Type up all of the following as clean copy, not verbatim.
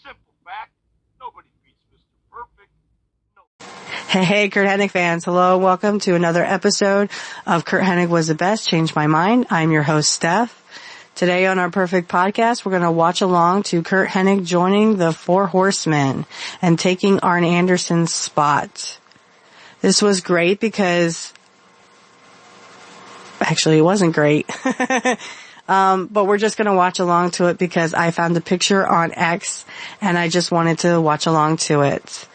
simple fact. Nobody beats Mr. Perfect. Hey, Curt Hennig fans. Hello. Welcome to another episode of Curt Hennig Was the Best, Changed My Mind. I'm your host, Steph. Today on our Perfect Podcast, we're going to watch along to Curt Hennig joining the Four Horsemen and taking Arn Anderson's spot. This was great because, actually it wasn't great, but we're just going to watch along to it because I found a picture on X and I just wanted to watch along to it.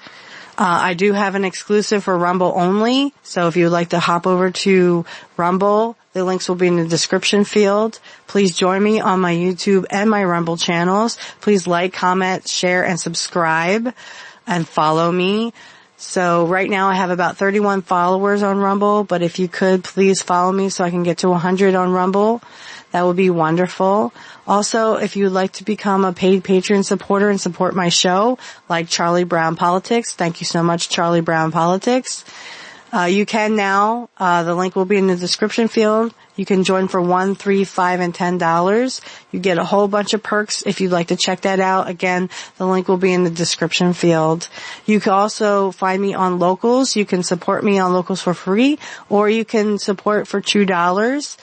I do have an exclusive for Rumble only, so if you would like to hop over to Rumble, the links will be in the description field. Please join me on my YouTube and my Rumble channels. Please like, comment, share, and subscribe, and follow me. So right now I have about 31 followers on Rumble, but if you could, please follow me so I can get to 100 on Rumble. That would be wonderful. Also, if you'd like to become a paid Patreon supporter and support my show, like Charlie Brown Politics, thank you so much, Charlie Brown Politics. You can now. The link will be in the description field. You can join for $1, $3, $5, and $10. You get a whole bunch of perks if you'd like to check that out. Again, the link will be in the description field. You can also find me on Locals. You can support me on Locals for free, or you can support for $2.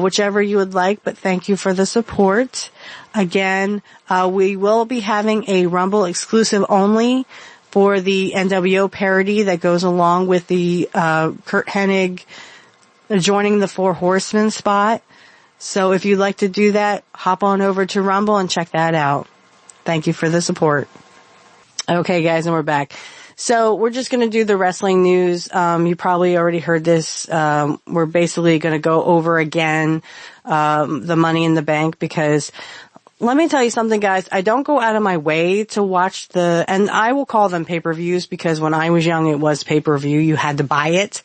Whichever you would like, but thank you for the support. Again, we will be having a Rumble exclusive only for the NWO parody that goes along with the Curt Hennig joining the Four Horsemen spot. So if you'd like to do that, hop on over to Rumble and check that out. Thank you for the support. Okay, guys, and we're back. So we're just going to do the wrestling news. You probably already heard this. We're basically going to go over again the Money in the Bank because let me tell you something, guys. I don't go out of my way to watch and I will call them pay-per-views because when I was young it was pay-per-view. You had to buy it.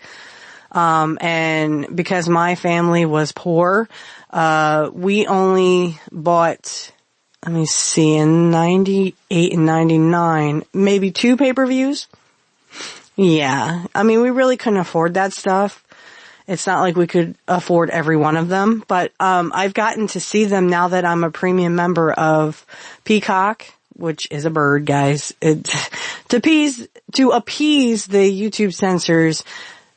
And because my family was poor, we only bought, let me see, in 98 and 99, maybe 2 pay-per-views. Yeah. I mean, we really couldn't afford that stuff. It's not like we could afford every one of them, but, I've gotten to see them now that I'm a premium member of Peacock, which is a bird, guys. To appease the YouTube censors,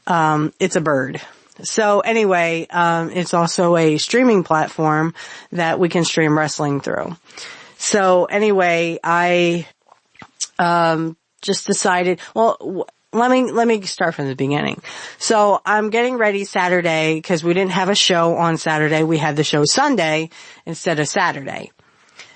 it's a bird. So anyway, it's also a streaming platform that we can stream wrestling through. So anyway, I, just decided, well, let me start from the beginning. So I'm getting ready Saturday because we didn't have a show on Saturday. We had the show Sunday instead of Saturday.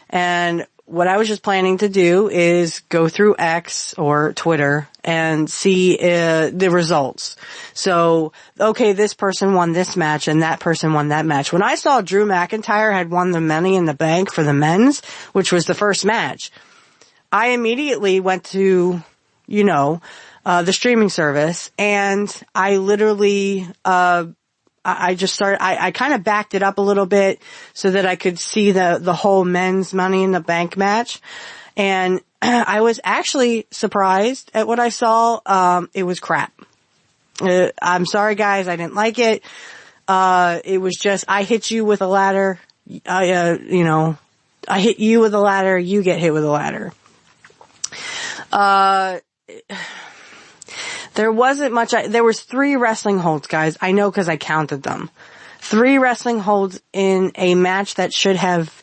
And what I was just planning to do is go through X or Twitter and see the results. So, okay, this person won this match and that person won that match. When I saw Drew McIntyre had won the Money in the Bank for the men's, which was the first match, I immediately went to, the streaming service and I literally, I just started, I kind of backed it up a little bit so that I could see the whole men's Money in the Bank match. And I was actually surprised at what I saw. It was crap. I'm sorry, guys. I didn't like it. It was just, I hit you with a ladder. I hit you with a ladder. You get hit with a ladder. There wasn't much. There was 3 wrestling holds, guys. I know because I counted them. 3 wrestling holds in a match that should have.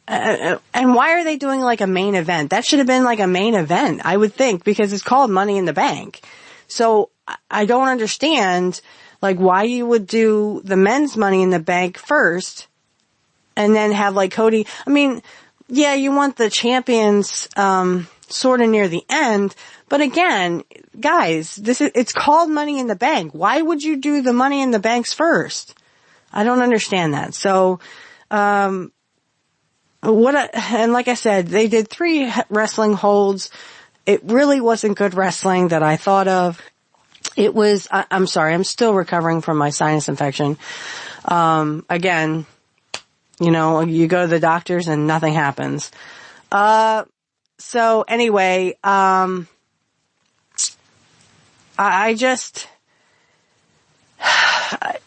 And why are they doing like a main event? That should have been like a main event, I would think, because it's called Money in the Bank. So I don't understand like why you would do the men's Money in the Bank first, and then have like Cody. I mean, yeah, you want the champions sort of near the end. But again, guys, it's called Money in the Bank. Why would you do the Money in the Banks first? I don't understand that. So, and like I said, they did 3 wrestling holds. It really wasn't good wrestling that I thought of. It was, I'm sorry, I'm still recovering from my sinus infection. Again, you go to the doctors and nothing happens. So anyway, I just,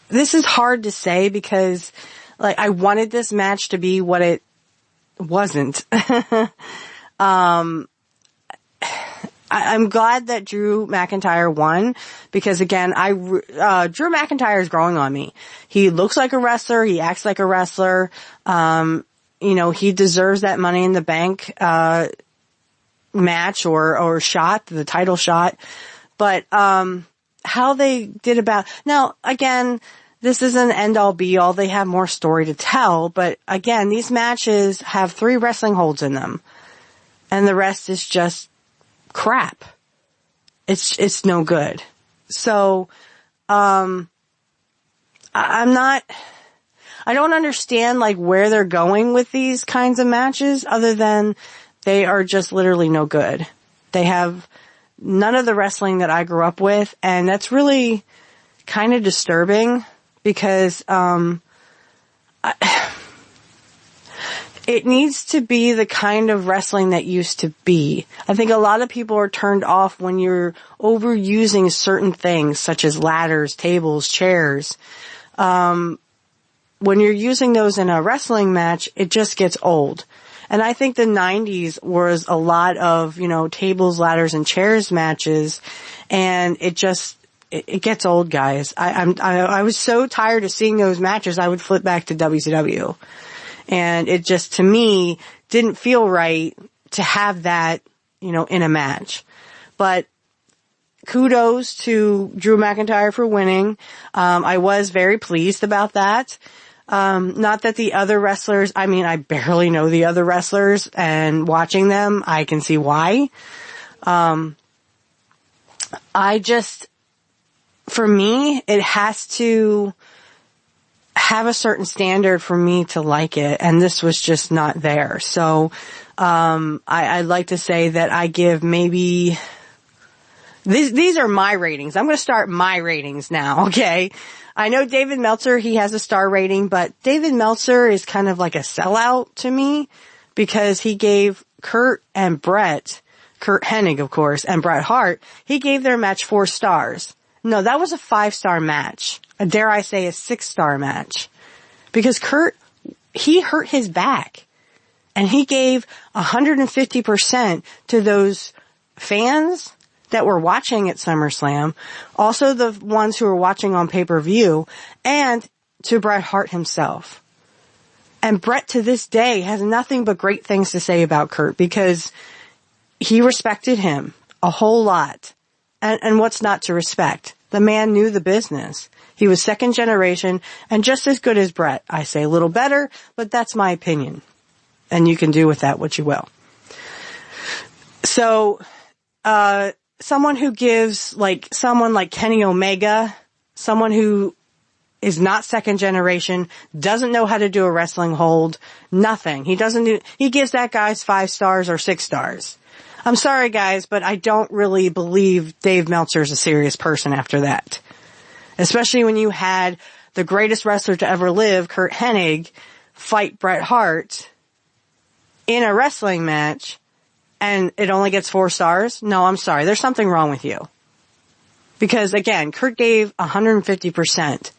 this is hard to say because, like, I wanted this match to be what it wasn't. I'm glad that Drew McIntyre won because again, Drew McIntyre is growing on me. He looks like a wrestler. He acts like a wrestler. He deserves that Money in the Bank, match or shot, the title shot. But, how they did now again, this isn't end all be all. They have more story to tell. But again, these matches have 3 wrestling holds in them and the rest is just crap. It's no good. So, I don't understand like where they're going with these kinds of matches other than they are just literally no good. They have none of the wrestling that I grew up with, and that's really kind of disturbing because, it needs to be the kind of wrestling that used to be. I think a lot of people are turned off when you're overusing certain things such as ladders, tables, chairs. When you're using those in a wrestling match, it just gets old. And I think the 90s was a lot of, tables, ladders, and chairs matches, and it gets old, guys. I was so tired of seeing those matches, I would flip back to WCW. And it just, to me, didn't feel right to have that, in a match. But kudos to Drew McIntyre for winning. I was very pleased about that. Not that the other wrestlers, I barely know the other wrestlers, and watching them, I can see why. For me, it has to have a certain standard for me to like it, and this was just not there. So, I'd like to say that I give maybe, these are my ratings. I'm going to start my ratings now, okay? I know David Meltzer, he has a star rating, but David Meltzer is kind of like a sellout to me because he gave Curt Hennig, of course, and Bret Hart, he gave their match 4 stars. No, that was a 5-star match. Dare I say a 6-star match. Because Curt, he hurt his back. And he gave 150% to those fans that were watching at SummerSlam, also the ones who were watching on pay-per-view, and to Bret Hart himself. And Bret to this day has nothing but great things to say about Curt because he respected him a whole lot. And what's not to respect? The man knew the business. He was second generation and just as good as Bret. I say a little better, but that's my opinion. And you can do with that what you will. So, someone who gives, someone like Kenny Omega, someone who is not second generation, doesn't know how to do a wrestling hold, nothing. He gives that guy's 5 stars or 6 stars. I'm sorry, guys, but I don't really believe Dave Meltzer's a serious person after that. Especially when you had the greatest wrestler to ever live, Curt Hennig, fight Bret Hart in a wrestling match, and it only gets 4 stars? No, I'm sorry. There's something wrong with you. Because, again, Curt gave 150%,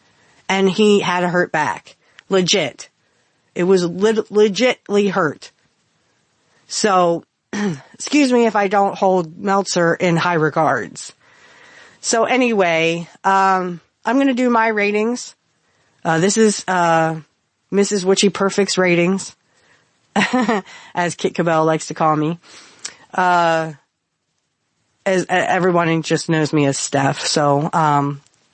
and he had a hurt back. Legit. It was legitly hurt. So, excuse me if I don't hold Meltzer in high regards. So anyway, I'm going to do my ratings. This is Mrs. Witchy Perfect's ratings, as Kit Cabell likes to call me. As everyone just knows me as Steph. So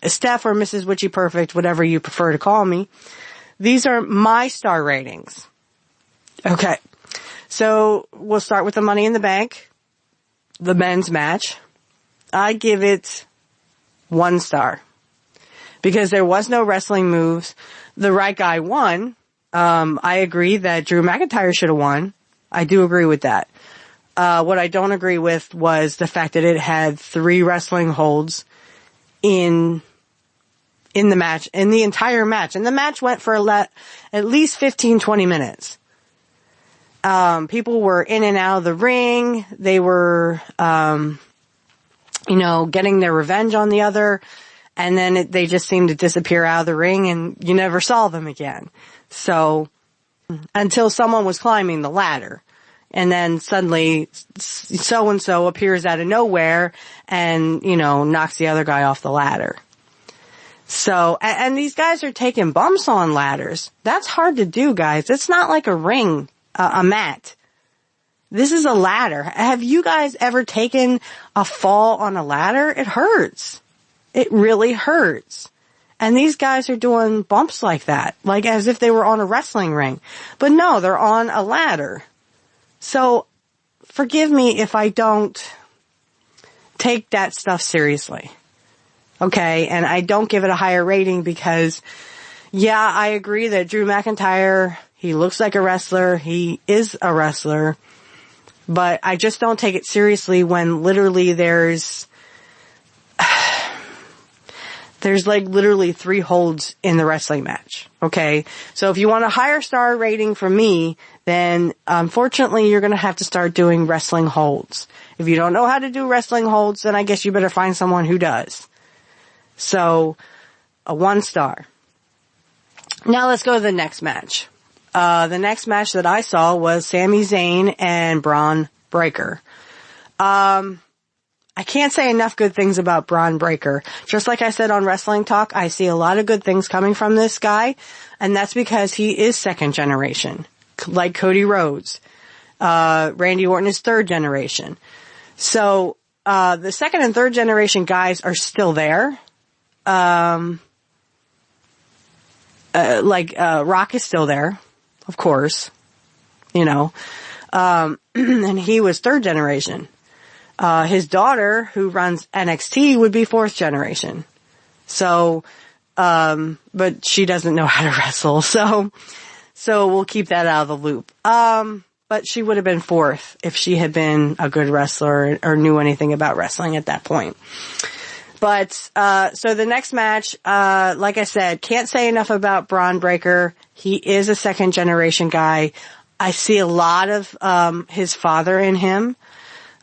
Steph or Mrs. Witchy Perfect, whatever you prefer to call me. These are my star ratings. Okay. So we'll start with the Money in the Bank, the men's match. I give it 1 star because there was no wrestling moves. The right guy won. I agree that Drew McIntyre should have won. I do agree with that. What I don't agree with was the fact that it had 3 wrestling holds in the match, in the entire match. And the match went for at least 15-20 minutes. People were in and out of the ring. They were, getting their revenge on the other. And then they just seemed to disappear out of the ring and you never saw them again. So, until someone was climbing the ladder. And then suddenly so-and-so appears out of nowhere and, knocks the other guy off the ladder. So, and these guys are taking bumps on ladders. That's hard to do, guys. It's not like a ring, a mat. This is a ladder. Have you guys ever taken a fall on a ladder? It hurts. It really hurts. And these guys are doing bumps like that, like as if they were on a wrestling ring. But no, they're on a ladder. So, forgive me if I don't take that stuff seriously. Okay, and I don't give it a higher rating because, yeah, I agree that Drew McIntyre, he looks like a wrestler, he is a wrestler, but I just don't take it seriously when literally there's like literally 3 holds in the wrestling match, okay? So if you want a higher star rating from me, then unfortunately you're gonna have to start doing wrestling holds. If you don't know how to do wrestling holds, then I guess you better find someone who does. So, a 1 star. Now let's go to the next match. The next match that I saw was Sami Zayn and Bron Breaker. I can't say enough good things about Bron Breaker. Just like I said on Wrestling Talk, I see a lot of good things coming from this guy, and that's because he is second generation, like Cody Rhodes. Randy Orton is third generation. So, the second and third generation guys are still there. Rock is still there, of course, and he was third generation. His daughter, who runs NXT, would be fourth generation. So, but she doesn't know how to wrestle, so we'll keep that out of the loop. But she would have been fourth if she had been a good wrestler or knew anything about wrestling at that point. But, so the next match, like I said, can't say enough about Bron Breaker. He is a second generation guy. I see a lot of, his father in him.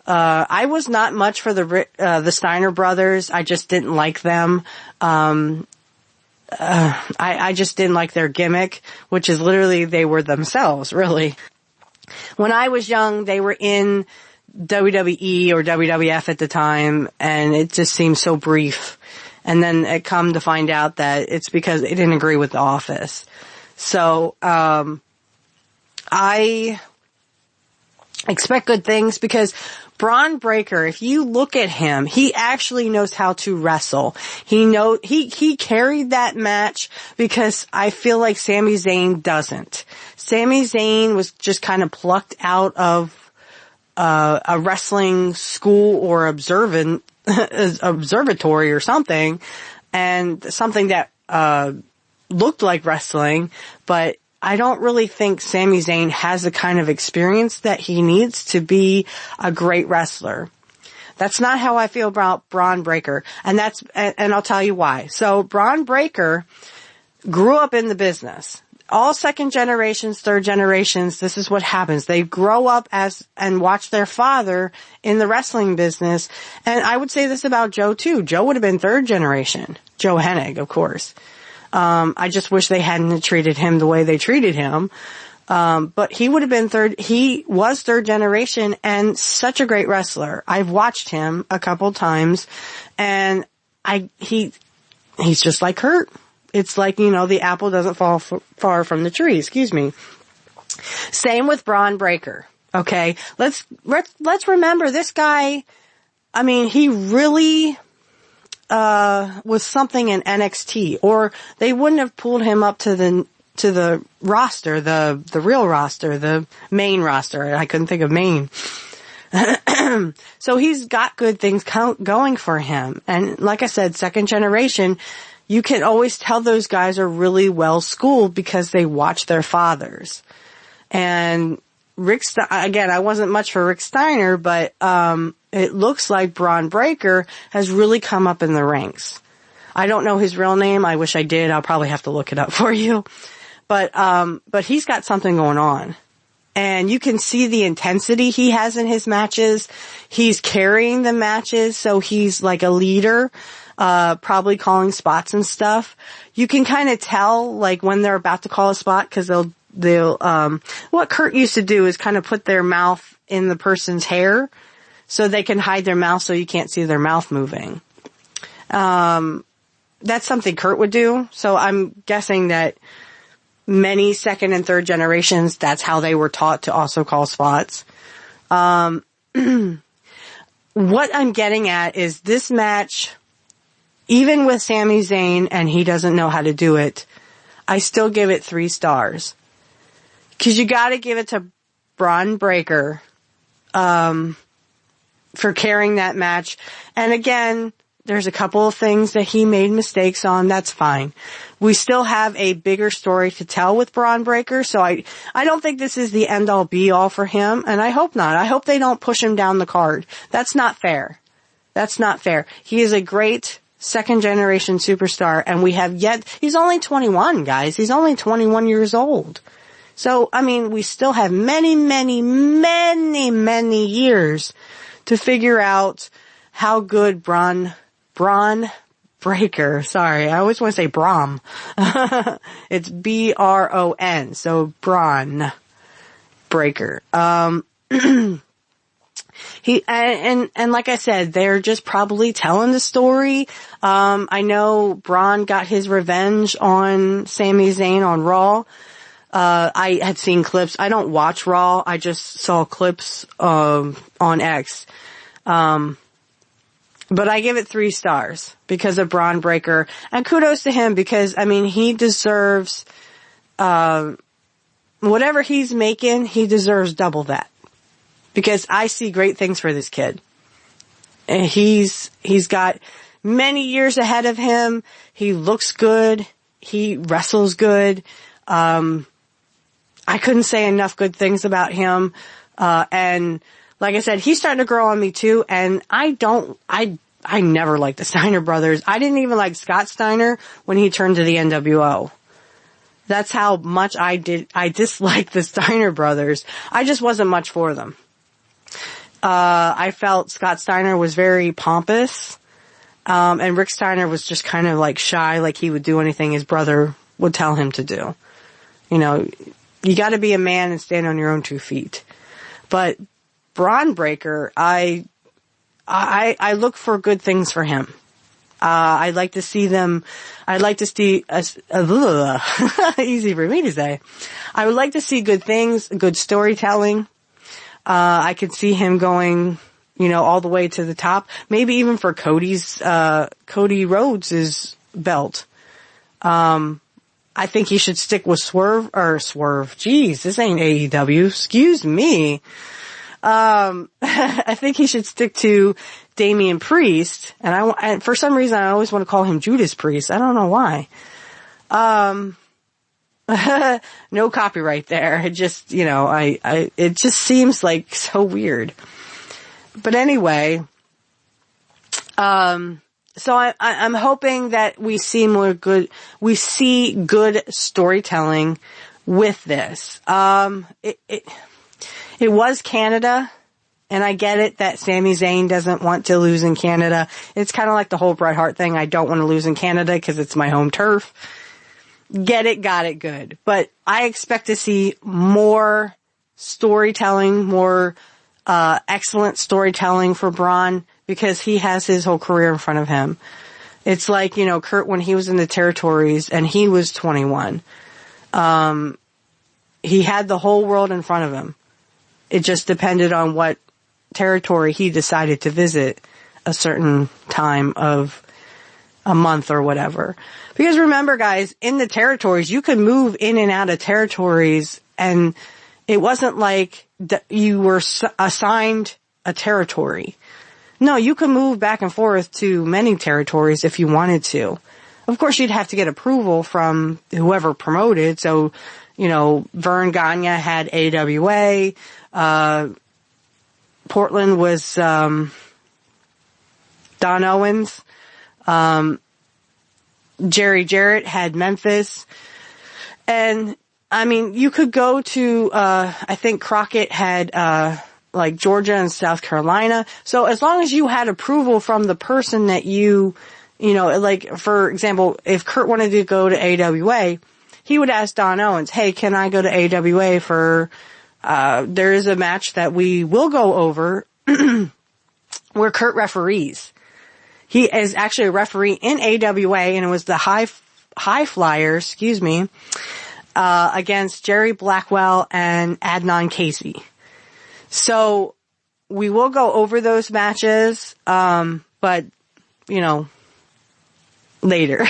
I was not much for the Steiner brothers. I just didn't like them. I just didn't like their gimmick, which is literally they were themselves, really. When I was young, they were in WWE or WWF at the time, and it just seemed so brief. And then it come to find out that it's because they didn't agree with The Office. So, I expect good things because Bron Breaker, if you look at him, he actually knows how to wrestle. He carried that match because I feel like Sami Zayn doesn't. Sami Zayn was just kind of plucked out of a wrestling school or observatory or something, and something that looked like wrestling, but I don't really think Sami Zayn has the kind of experience that he needs to be a great wrestler. That's not how I feel about Bron Breaker, and I'll tell you why. So Bron Breaker grew up in the business. All second generations, third generations, this is what happens. They grow up and watch their father in the wrestling business. And I would say this about Joe too. Joe would have been third generation. Joe Hennig, of course. I just wish they hadn't treated him the way they treated him. But he would have been he was third generation and such a great wrestler. I've watched him a couple times and he's just like Curt. It's like, the apple doesn't fall far from the tree, excuse me. Same with Bron Breaker. Okay. Let's remember this guy. I mean, he really, was something in NXT, or they wouldn't have pulled him up to the roster, the real roster, the main roster. I couldn't think of main. So he's got good things going for him. And like I said, second generation, you can always tell those guys are really well schooled because they watch their fathers. And again, I wasn't much for Rick Steiner, but it looks like Bron Breaker has really come up in the ranks. I don't know his real name. I wish I did. I'll probably have to look it up for you. But he's got something going on. And you can see the intensity he has in his matches. He's carrying the matches, so he's like a leader, probably calling spots and stuff. You can kind of tell, like, when they're about to call a spot, because what Curt used to do is kind of put their mouth in the person's hair so they can hide their mouth so you can't see their mouth moving. That's something Curt would do. So I'm guessing that many second and third generations, that's how they were taught to also call spots. What I'm getting at is this match, even with Sami Zayn and he doesn't know how to do it, I still give it 3 stars. Cause you gotta give it to Bron Breaker, for carrying that match. And again, there's a couple of things that he made mistakes on. That's fine. We still have a bigger story to tell with Bron Breaker. So I don't think this is the end all be all for him. And I hope not. I hope they don't push him down the card. That's not fair. That's not fair. He is a great second generation superstar and he's only 21, guys. He's only 21 years old. So, I mean, we still have many, many, many, many years to figure out how good Bron Breaker, sorry, I always want to say Brom. It's B-R-O-N, so Bron Breaker. He, and like I said, they're just probably telling the story. I know Bron got his revenge on Sami Zayn on Raw. I had seen clips. I don't watch Raw. I just saw clips, on X. But I give it 3 stars because of Bron Breaker. And kudos to him because, I mean, he deserves, whatever he's making, he deserves double that. Because I see great things for this kid. And he's got many years ahead of him. He looks good. He wrestles good. I couldn't say enough good things about him. And like I said, he's starting to grow on me too. And I never liked the Steiner brothers. I didn't even like Scott Steiner when he turned to the NWO. That's how much I disliked the Steiner brothers. I just wasn't much for them. I felt Scott Steiner was very pompous. And Rick Steiner was just kind of like shy, like he would do anything his brother would tell him to do. You know, you gotta be a man and stand on your own 2 feet. But Bron Breaker, I look for good things for him. I'd like to see easy for me to say. I would like to see good things, good storytelling. I could see him going, you know, all the way to the top. Maybe even for Cody Rhodes' belt. I think he should stick with Swerve. Jeez, this ain't AEW. Excuse me. I think he should stick to Damian Priest. And for some reason I always want to call him Judas Priest. I don't know why. No copyright there. It just, you know, it just seems like so weird. But anyway, so I'm hoping that we see good storytelling with this. It was Canada, and I get it that Sami Zayn doesn't want to lose in Canada. It's kind of like the whole Bret Hart thing. I don't want to lose in Canada because it's my home turf. Get it, got it, good. But I expect to see more storytelling, more excellent storytelling for Bron because he has his whole career in front of him. It's like, you know, Curt when he was in the territories and he was 21. He had the whole world in front of him. It just depended on what territory he decided to visit a certain time of a month or whatever. Because remember, guys, in the territories, you could move in and out of territories, and it wasn't like you were assigned a territory. No, you could move back and forth to many territories if you wanted to. Of course, you'd have to get approval from whoever promoted. So, you know, Vern Gagne had AWA. Portland was Don Owens. Jerry Jarrett had Memphis. And, I mean, you could go to, I think Crockett had, like Georgia and South Carolina. So as long as you had approval from the person that you know, like, for example, if Curt wanted to go to AWA, he would ask Don Owens, hey, can I go to AWA for, there is a match that we will go over where Curt referees. He is actually a referee in AWA, and it was the High Flyers, against Jerry Blackwell and Adnan Casey. So we will go over those matches, but, later.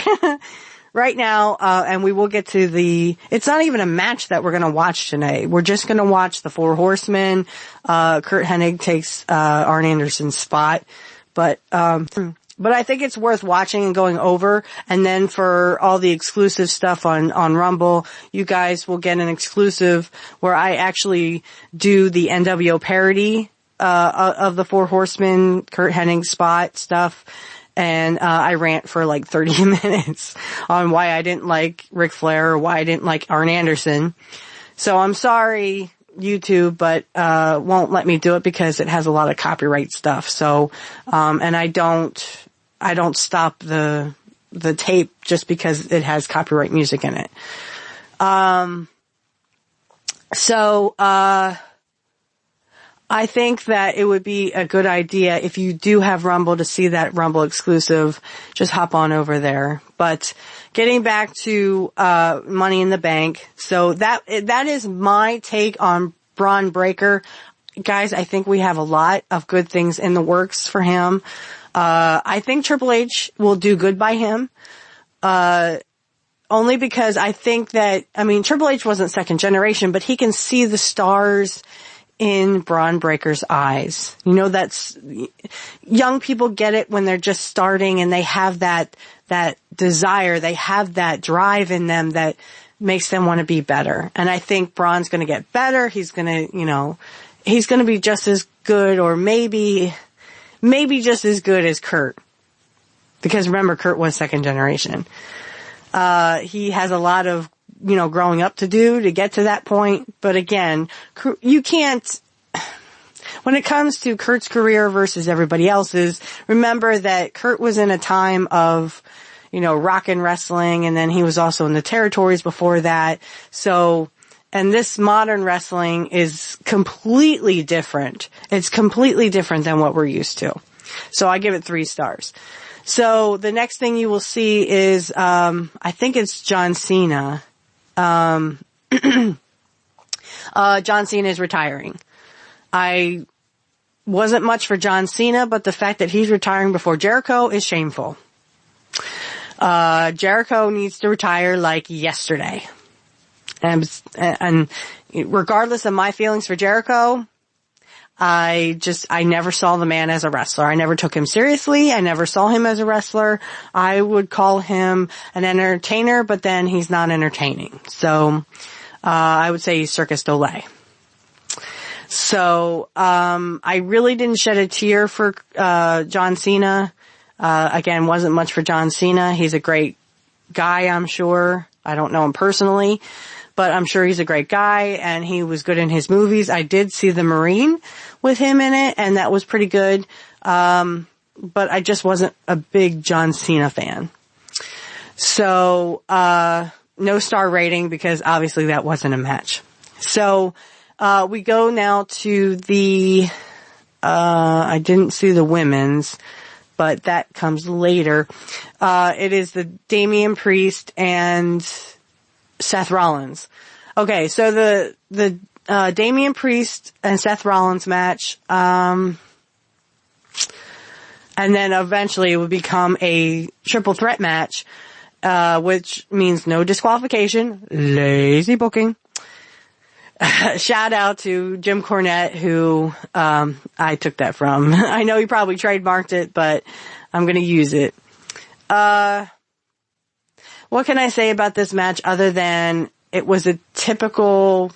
Right now, and we will get to it's not even a match that we're going to watch tonight. We're just going to watch the Four Horsemen. Curt Hennig takes, Arn Anderson's spot. But I think it's worth watching and going over. And then for all the exclusive stuff on Rumble, you guys will get an exclusive where I actually do the NWO parody, of the Four Horsemen, Curt Hennig spot stuff. And, I rant for like 30 minutes on why I didn't like Ric Flair or why I didn't like Arn Anderson. So I'm sorry, YouTube, but, won't let me do it because it has a lot of copyright stuff. So, and I don't stop the tape just because it has copyright music in it. I think that it would be a good idea if you do have Rumble to see that Rumble exclusive, just hop on over there. But getting back to, Money in the Bank. So that is my take on Bron Breaker. Guys, I think we have a lot of good things in the works for him. I think Triple H will do good by him. Only because I think that, Triple H wasn't second generation, but he can see the stars in Bron Breaker's eyes. That's, young people get it when they're just starting and they have that desire, they have that drive in them that makes them want to be better. And I think Bron's gonna get better. He's gonna, he's gonna be just as good or maybe just as good as Curt. Because remember, Curt was second generation. He has a lot of growing up to do to get to that point. But again, you can't, when it comes to Curt's career versus everybody else's, remember that Curt was in a time of, rock and wrestling, and then he was also in the territories before that. So, and this modern wrestling is completely different. It's completely different than what we're used to. So I give it 3 stars. So the next thing you will see is, I think it's John Cena. John Cena is retiring. I wasn't much for John Cena, but the fact that he's retiring before Jericho is shameful. Jericho needs to retire like yesterday. And regardless of my feelings for Jericho, I never saw the man as a wrestler. I never took him seriously. I never saw him as a wrestler. I would call him an entertainer, but then he's not entertaining. So, I would say he's Circus Dole. So, I really didn't shed a tear for, John Cena. Again, wasn't much for John Cena. He's a great guy, I'm sure. I don't know him personally, but I'm sure he's a great guy and he was good in his movies. I did see The Marine with him in it and that was pretty good. But I just wasn't a big John Cena fan. So, no star rating because obviously that wasn't a match. So, we go now to the, I didn't see the women's, but that comes later. It is the Damian Priest and Seth Rollins. Okay, so the Damian Priest and Seth Rollins match, and then eventually it would become a triple threat match, which means no disqualification, lazy booking. Shout out to Jim Cornette, who, I took that from. I know he probably trademarked it, but I'm gonna use it. What can I say about this match other than it was a typical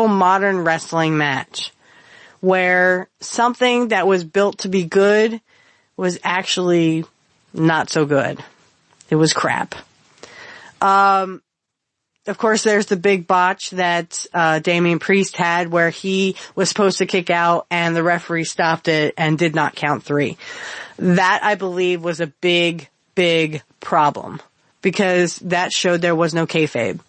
modern wrestling match where something that was built to be good was actually not so good. It was crap. Of course, there's the big botch that Damian Priest had where he was supposed to kick out and the referee stopped it and did not count 3. That, I believe, was a big big problem because that showed there was no kayfabe.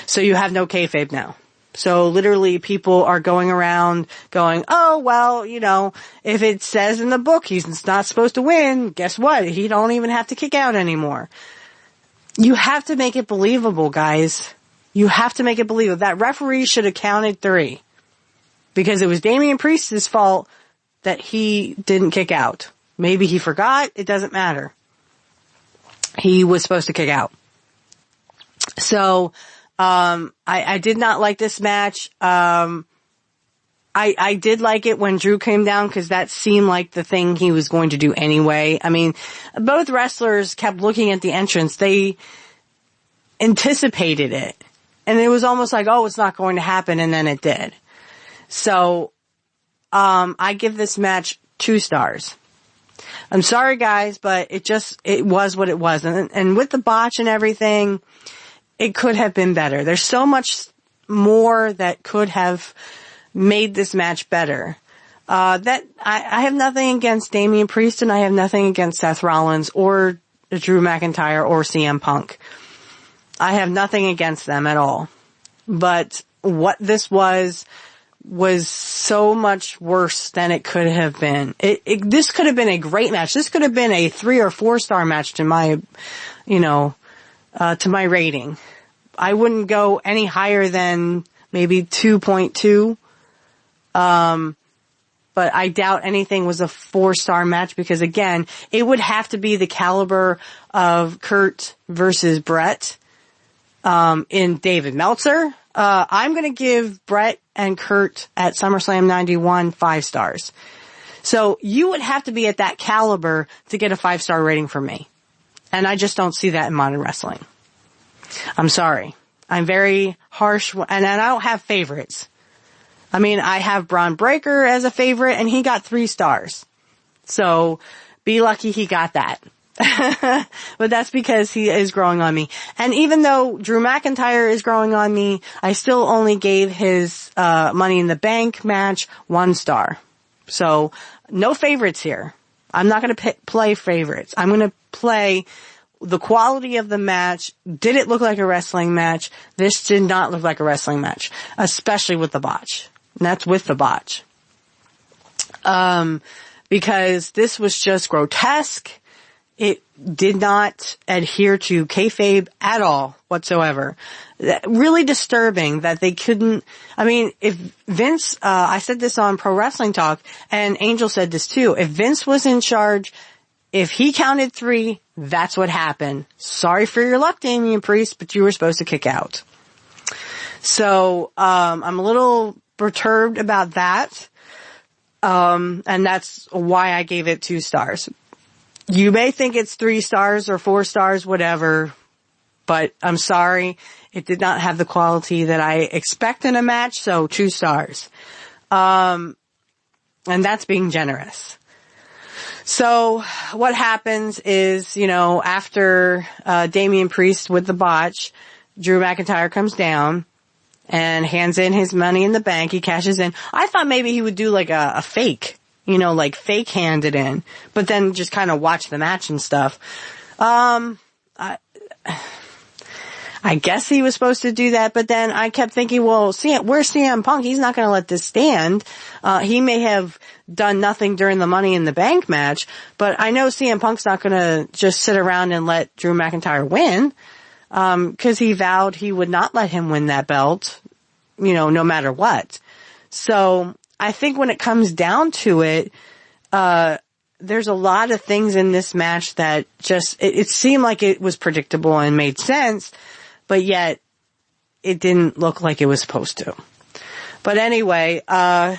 So you have no kayfabe now. So literally people are going around going, oh, well, you know, if it says in the book he's not supposed to win, guess what? He don't even have to kick out anymore. You have to make it believable, guys. You have to make it believable. That referee should have counted 3 because it was Damian Priest's fault that he didn't kick out. Maybe he forgot. It doesn't matter. He was supposed to kick out. So, I did not like this match. I did like it when Drew came down because that seemed like the thing he was going to do anyway. I mean, both wrestlers kept looking at the entrance. They anticipated it. And it was almost like, oh, it's not going to happen. And then it did. So, I give this match 2 stars. I'm sorry guys, but it was what it was. And with the botch and everything, it could have been better. There's so much more that could have made this match better. That I have nothing against Damian Priest and I have nothing against Seth Rollins or Drew McIntyre or CM Punk. I have nothing against them at all. But what this was so much worse than it could have been. This could have been a great match. This could have been a 3 or 4 star match to my, to my rating. I wouldn't go any higher than maybe 2.2. But I doubt anything was a 4-star match because again, it would have to be the caliber of Curt versus Brett, in David Meltzer. I'm gonna give Brett and Curt at SummerSlam 91 5 stars. So you would have to be at that caliber to get a 5-star rating from me. And I just don't see that in modern wrestling. I'm sorry. I'm very harsh and I don't have favorites. I mean, I have Bron Breaker as a favorite and he got 3 stars. So be lucky he got that. But that's because he is growing on me. And even though Drew McIntyre is growing on me, I still only gave his Money in the Bank match 1 star. So no favorites here. I'm not going to play favorites. I'm going to play the quality of the match. Did it look like a wrestling match? This did not look like a wrestling match, especially with the botch. And that's with the botch. Because this was just grotesque. It did not adhere to kayfabe at all whatsoever. Really disturbing that they couldn't, I mean, if Vince, I said this on Pro Wrestling Talk, and Angel said this too, if Vince was in charge, if he counted 3, that's what happened. Sorry for your luck, Damian Priest, but you were supposed to kick out. So, I'm a little perturbed about that. And that's why I gave it 2 stars. You may think it's 3 stars or 4 stars, whatever, but I'm sorry. It did not have the quality that I expect in a match, so 2 stars. And that's being generous. So what happens is, after Damian Priest with the botch, Drew McIntyre comes down and hands in his Money in the Bank. He cashes in. I thought maybe he would do like a fake. Like fake hand it in, but then just kind of watch the match and stuff. I guess he was supposed to do that, but then I kept thinking, well, where's CM Punk? He's not going to let this stand. He may have done nothing during the Money in the Bank match, but I know CM Punk's not going to just sit around and let Drew McIntyre win, cause he vowed he would not let him win that belt, no matter what. So, I think when it comes down to it, there's a lot of things in this match that just, it seemed like it was predictable and made sense, but yet it didn't look like it was supposed to. But anyway,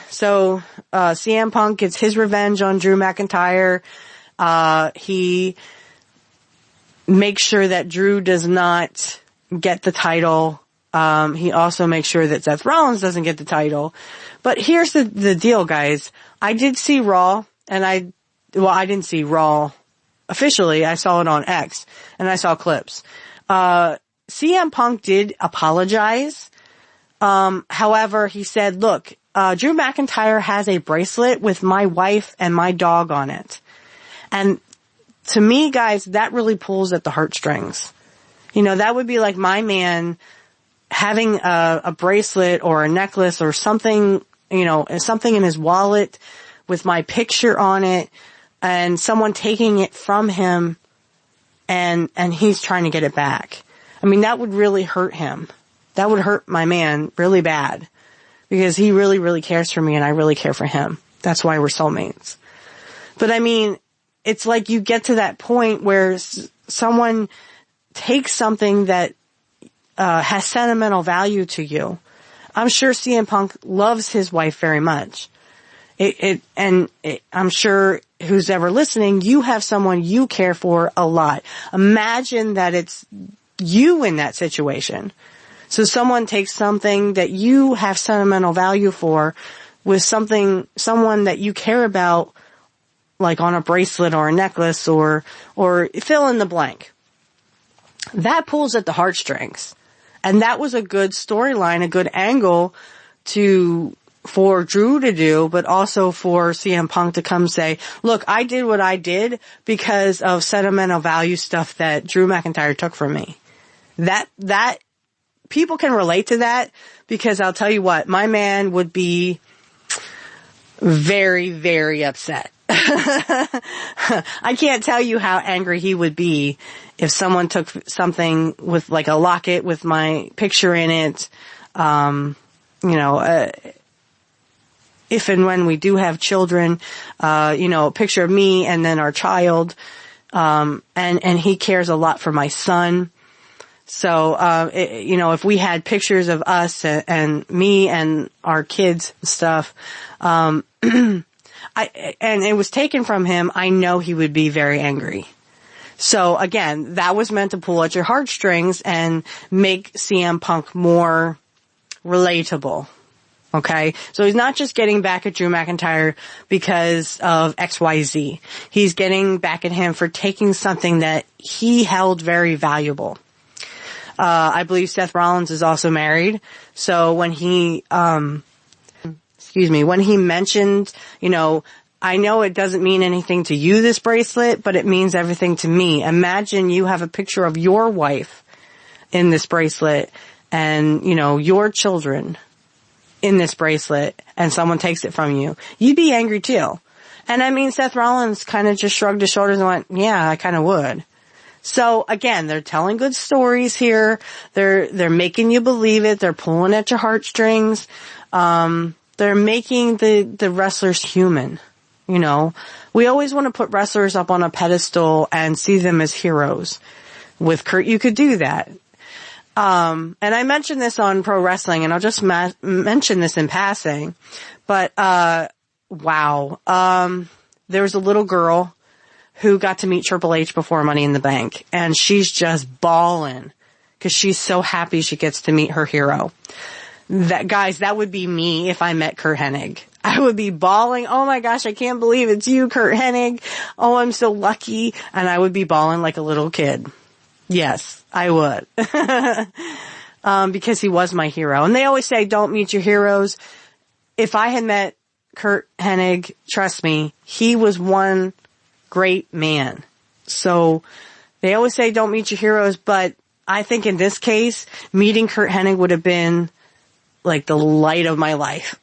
so CM Punk gets his revenge on Drew McIntyre. He makes sure that Drew does not get the title. He also makes sure that Seth Rollins doesn't get the title. But here's the deal, guys. I did see Raw, and I didn't see Raw officially. I saw it on X, and I saw clips. CM Punk did apologize. However, he said, look, Drew McIntyre has a bracelet with my wife and my dog on it. And to me, guys, that really pulls at the heartstrings. You know, that would be like my man having a bracelet or a necklace or something, you know, something in his wallet with my picture on it, and someone taking it from him and he's trying to get it back. I mean, that would really hurt him. That would hurt my man really bad, because he really, really cares for me and I really care for him. That's why we're soulmates. But I mean, it's like you get to that point where someone takes something that has sentimental value to you. I'm sure CM Punk loves his wife very much. I'm sure who's ever listening, you have someone you care for a lot. Imagine that it's you in that situation. So someone takes something that you have sentimental value for with someone that you care about, like on a bracelet or a necklace or fill in the blank. That pulls at the heartstrings. And that was a good storyline, a good angle for Drew to do, but also for CM Punk to come say, look, I did what I did because of sentimental value stuff that Drew McIntyre took from me. That people can relate to that, because I'll tell you what, my man would be very, very upset. I can't tell you how angry he would be if someone took something with like a locket with my picture in it, if and when we do have children, a picture of me and then our child, and he cares a lot for my son. So, if we had pictures of us and me and our kids and stuff, and it was taken from him, I know he would be very angry. So again, that was meant to pull at your heartstrings and make CM Punk more relatable. Okay? So he's not just getting back at Drew McIntyre because of XYZ. He's getting back at him for taking something that he held very valuable. I believe Seth Rollins is also married. So when he mentioned, I know it doesn't mean anything to you, this bracelet, but it means everything to me. Imagine you have a picture of your wife in this bracelet and, your children in this bracelet, and someone takes it from you. You'd be angry too. And I mean, Seth Rollins kind of just shrugged his shoulders and went, yeah, I kind of would. So again, they're telling good stories here. They're making you believe it. They're pulling at your heartstrings. They're making the wrestlers human. We always want to put wrestlers up on a pedestal and see them as heroes. With Curt, you could do that. And I mentioned this on Pro Wrestling, and I'll just mention this in passing. But, wow. There was a little girl who got to meet Triple H before Money in the Bank, and she's just bawling because she's so happy she gets to meet her hero. That would be me if I met Curt Hennig. I would be bawling, oh my gosh, I can't believe it's you, Curt Hennig. Oh, I'm so lucky. And I would be bawling like a little kid. Yes, I would. Because he was my hero. And they always say, don't meet your heroes. If I had met Curt Hennig, trust me, he was one great man. So they always say, don't meet your heroes. But I think in this case, meeting Curt Hennig would have been like the light of my life.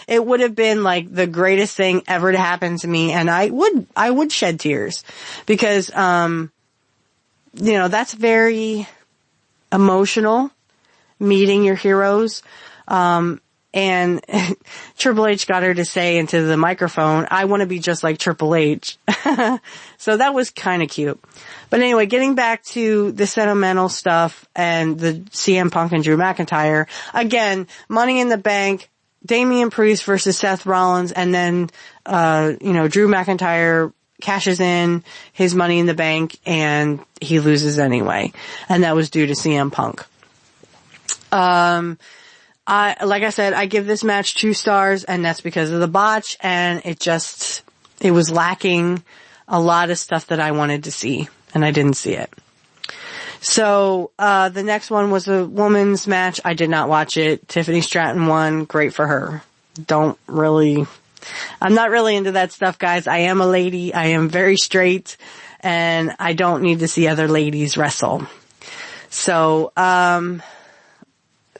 It would have been like the greatest thing ever to happen to me. And I would shed tears because, that's very emotional, meeting your heroes. And Triple H got her to say into the microphone, I want to be just like Triple H. So that was kind of cute. But anyway, getting back to the sentimental stuff and the CM Punk and Drew McIntyre. Again, Money in the Bank, Damian Priest versus Seth Rollins, and then, Drew McIntyre cashes in his Money in the Bank and he loses anyway. And that was due to CM Punk. Like I said, I give this match 2 stars, and that's because of the botch, and it was lacking a lot of stuff that I wanted to see, and I didn't see it. So, the next one was a women's match. I did not watch it. Tiffany Stratton won. Great for her. I'm not really into that stuff, guys. I am a lady. I am very straight, and I don't need to see other ladies wrestle. So,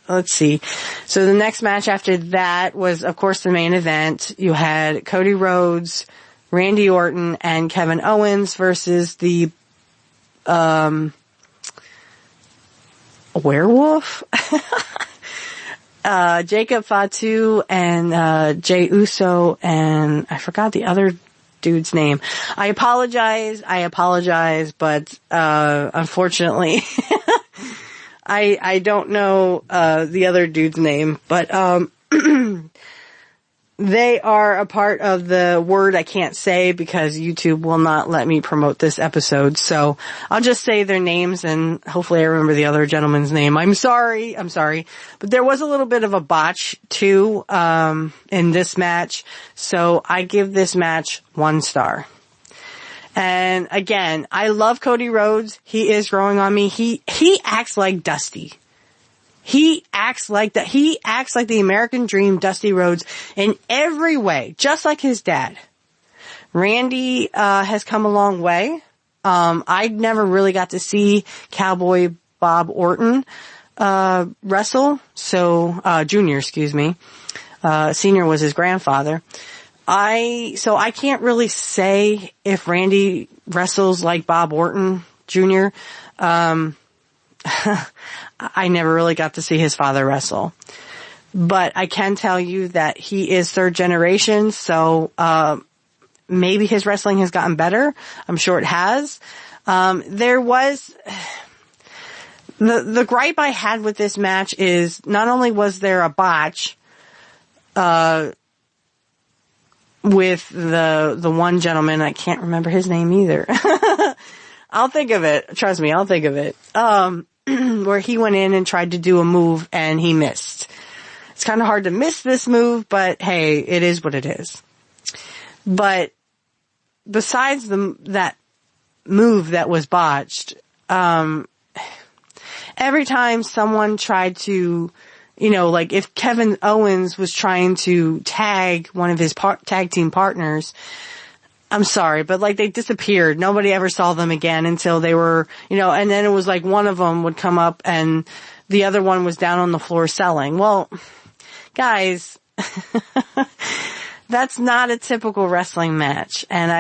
let's see. So the next match after that was, of course, the main event. You had Cody Rhodes, Randy Orton, and Kevin Owens versus the, werewolf? Jacob Fatu and, Jey Uso, and I forgot the other dude's name. I apologize, but, unfortunately, I don't know, the other dude's name, but, they are a part of the word I can't say because YouTube will not let me promote this episode. So I'll just say their names and hopefully I remember the other gentleman's name. I'm sorry. But there was a little bit of a botch too, in this match. So I give this match 1 star. And again, I love Cody Rhodes. He is growing on me. He acts like Dusty. He acts like that. He acts like the American Dream, Dusty Rhodes, in every way, just like his dad. Randy, has come a long way. I never really got to see Cowboy Bob Orton, wrestle. So, Junior, excuse me. Senior was his grandfather. So I can't really say if Randy wrestles like Bob Orton Jr. I never really got to see his father wrestle. But I can tell you that he is 3rd generation, so maybe his wrestling has gotten better. I'm sure it has. There was the gripe I had with this match is not only was there a botch with the one gentleman, I can't remember his name either. I'll think of it. Trust me, I'll think of it. Where he went in and tried to do a move and he missed. It's kind of hard to miss this move, but hey, it is what it is. But besides that move that was botched, every time someone tried to, like if Kevin Owens was trying to tag one of his tag team partners, I'm sorry, but like they disappeared. Nobody ever saw them again until they were, and then it was like one of them would come up and the other one was down on the floor selling. Well, guys, that's not a typical wrestling match. And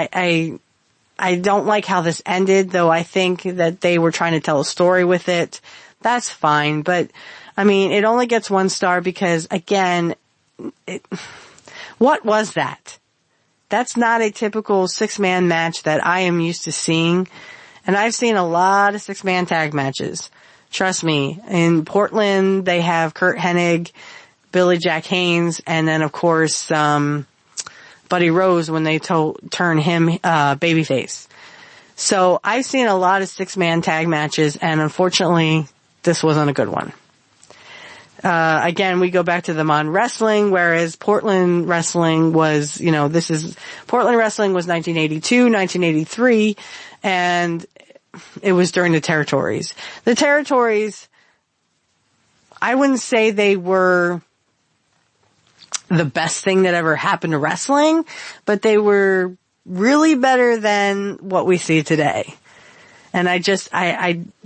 I don't like how this ended, though I think that they were trying to tell a story with it. That's fine. But I mean, it only gets 1 star because again, what was that? That's not a typical 6-man match that I am used to seeing. And I've seen a lot of 6-man tag matches. Trust me. In Portland, they have Curt Hennig, Billy Jack Haynes, and then of course, Buddy Rose when they turn him, babyface. So I've seen a lot of 6-man tag matches and unfortunately, this wasn't a good one. Again, we go back to the Mon Wrestling, whereas Portland Wrestling was, Portland Wrestling was 1982, 1983, and it was during the territories. The territories, I wouldn't say they were the best thing that ever happened to wrestling, but they were really better than what we see today. And I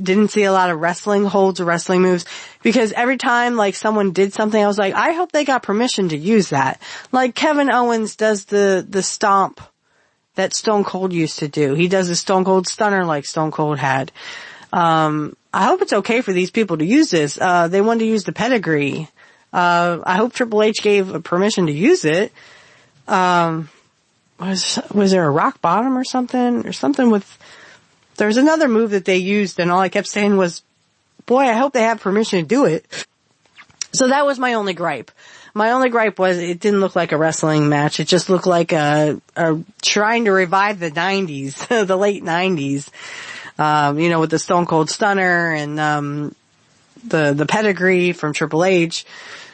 didn't see a lot of wrestling holds or wrestling moves because every time like someone did something, I was like, I hope they got permission to use that. Like Kevin Owens does the stomp that Stone Cold used to do. He does a Stone Cold Stunner like Stone Cold had. I hope it's okay for these people to use this. They wanted to use the pedigree. I hope Triple H gave permission to use it. Was there a rock bottom or something with, there's another move that they used and all I kept saying was, boy, I hope they have permission to do it. So that was my only gripe. My only gripe was it didn't look like a wrestling match. It just looked like a trying to revive the 90s, the late 90s, with the Stone Cold Stunner and, the pedigree from Triple H.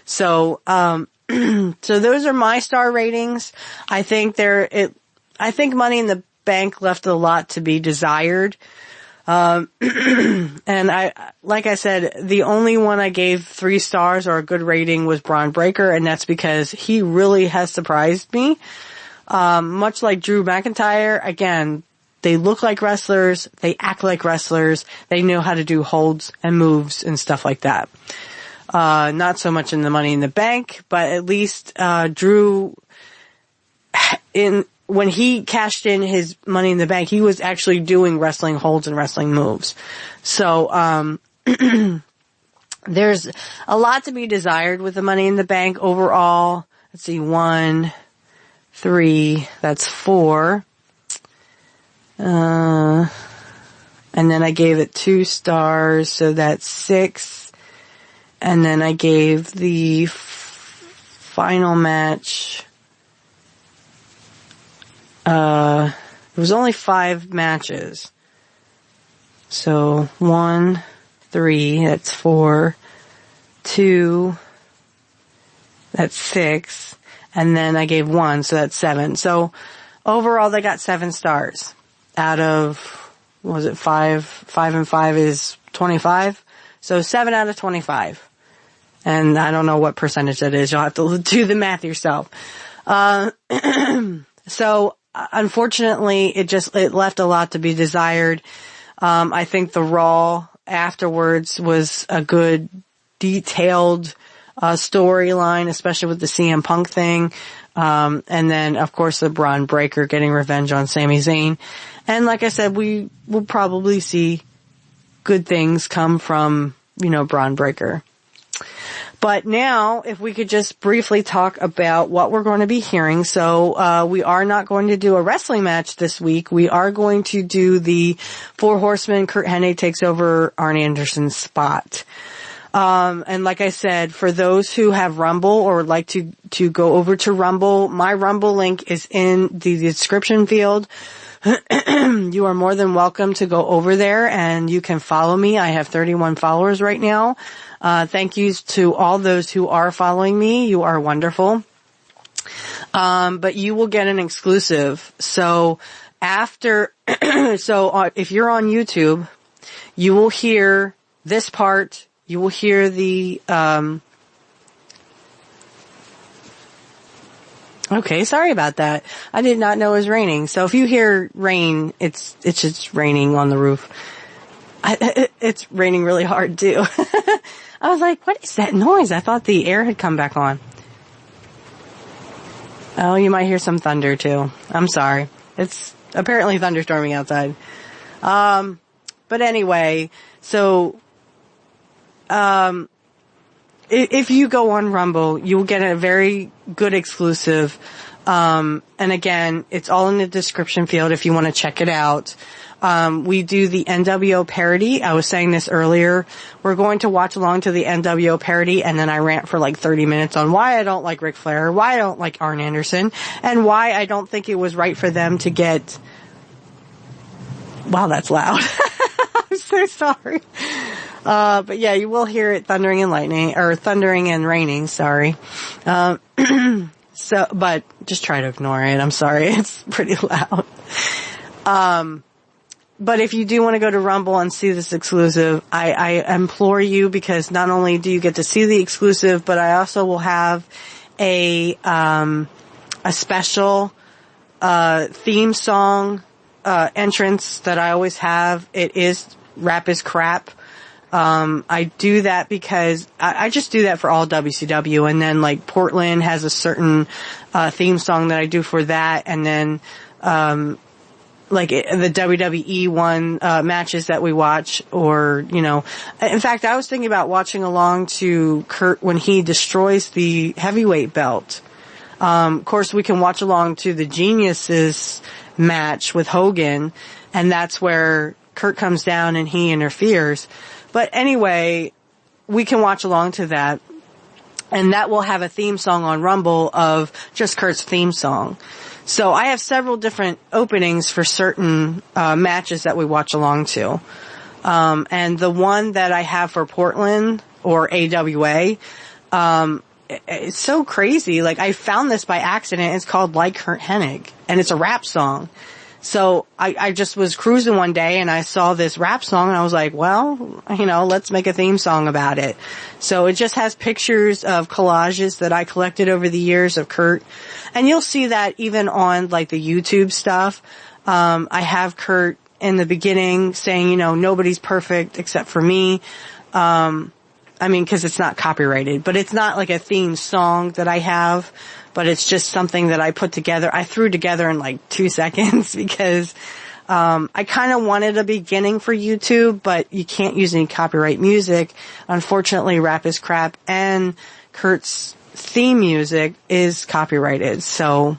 So, so those are my star ratings. I think Money in the Bank left a lot to be desired. And like I said, the only one I gave 3 stars or a good rating was Bron Breaker, and that's because he really has surprised me. Much like Drew McIntyre, again, they look like wrestlers, they act like wrestlers, they know how to do holds and moves and stuff like that. Not so much in the Money in the Bank, but at least, Drew, when he cashed in his Money in the Bank, he was actually doing wrestling holds and wrestling moves. So, there's a lot to be desired with the Money in the Bank overall. Let's see, 1, 3, that's 4. And then I gave it 2 stars, so that's 6. And then I gave the final match, it was only 5 matches. So 1, 3, that's 4, 2, that's 6, and then I gave 1, so that's 7. So overall they got 7 stars out of, what was it, 5? 5 and 5 is 25. So 7 out of 25. And I don't know what percentage that is. You'll have to do the math yourself. So unfortunately, it left a lot to be desired. I think the Raw afterwards was a good, detailed, storyline, especially with the CM Punk thing. And then, of course, the Bron Breaker getting revenge on Sami Zayn. And like I said, we will probably see good things come from, Bron Breaker. But now, if we could just briefly talk about what we're going to be hearing. So, we are not going to do a wrestling match this week. We are going to do the Four Horsemen. Curt Hennig takes over Arn Anderson's spot. And like I said, for those who have Rumble or would like to go over to Rumble, my Rumble link is in the description field. You are more than welcome to go over there and you can follow me. I have 31 followers right now. Thank yous to all those who are following me. You are wonderful. But you will get an exclusive. So if you're on YouTube, you will hear this part. You will hear the, okay, sorry about that. I did not know it was raining. So if you hear rain, it's just raining on the roof. It's raining really hard too. I was like, what is that noise? I thought the air had come back on. Oh, you might hear some thunder too. I'm sorry. It's apparently thunderstorming outside. But anyway, so, if you go on Rumble, you will get a very good exclusive. And again, it's all in the description field if you want to check it out. We do the NWO parody. I was saying this earlier. We're going to watch along to the NWO parody, and then I rant for like 30 minutes on why I don't like Ric Flair, why I don't like Arn Anderson, and why I don't think it was right for them to get... Wow, that's loud. I'm so sorry. But yeah, you will hear it thundering and lightning, or thundering and raining, sorry. But just try to ignore it. I'm sorry. It's pretty loud. But if you do want to go to Rumble and see this exclusive, I implore you, because not only do you get to see the exclusive, but I also will have a special, theme song, entrance that I always have. It is Rap is Crap. I do that because I just do that for all WCW, and then like Portland has a certain theme song that I do for that, and then like the WWE one matches that we watch, or in fact I was thinking about watching along to Curt when he destroys the heavyweight belt. Of course we can watch along to the Geniuses match with Hogan, and that's where Curt comes down and he interferes. But anyway, we can watch along to that, and that will have a theme song on Rumble of just Curt's theme song. So I have several different openings for certain matches that we watch along to. And the one that I have for Portland or AWA, it's so crazy. Like I found this by accident. It's called Like Curt Hennig, and it's a rap song. So I just was cruising one day and I saw this rap song and I was like, well, let's make a theme song about it. So it just has pictures of collages that I collected over the years of Curt. And you'll see that even on like the YouTube stuff. I have Curt in the beginning saying, nobody's perfect except for me. Cause it's not copyrighted, but it's not like a theme song that I have, but it's just something that I put together. I threw together in like 2 seconds because, I kind of wanted a beginning for YouTube, but you can't use any copyright music. Unfortunately, Rap is Crap and Curt's theme music is copyrighted. So,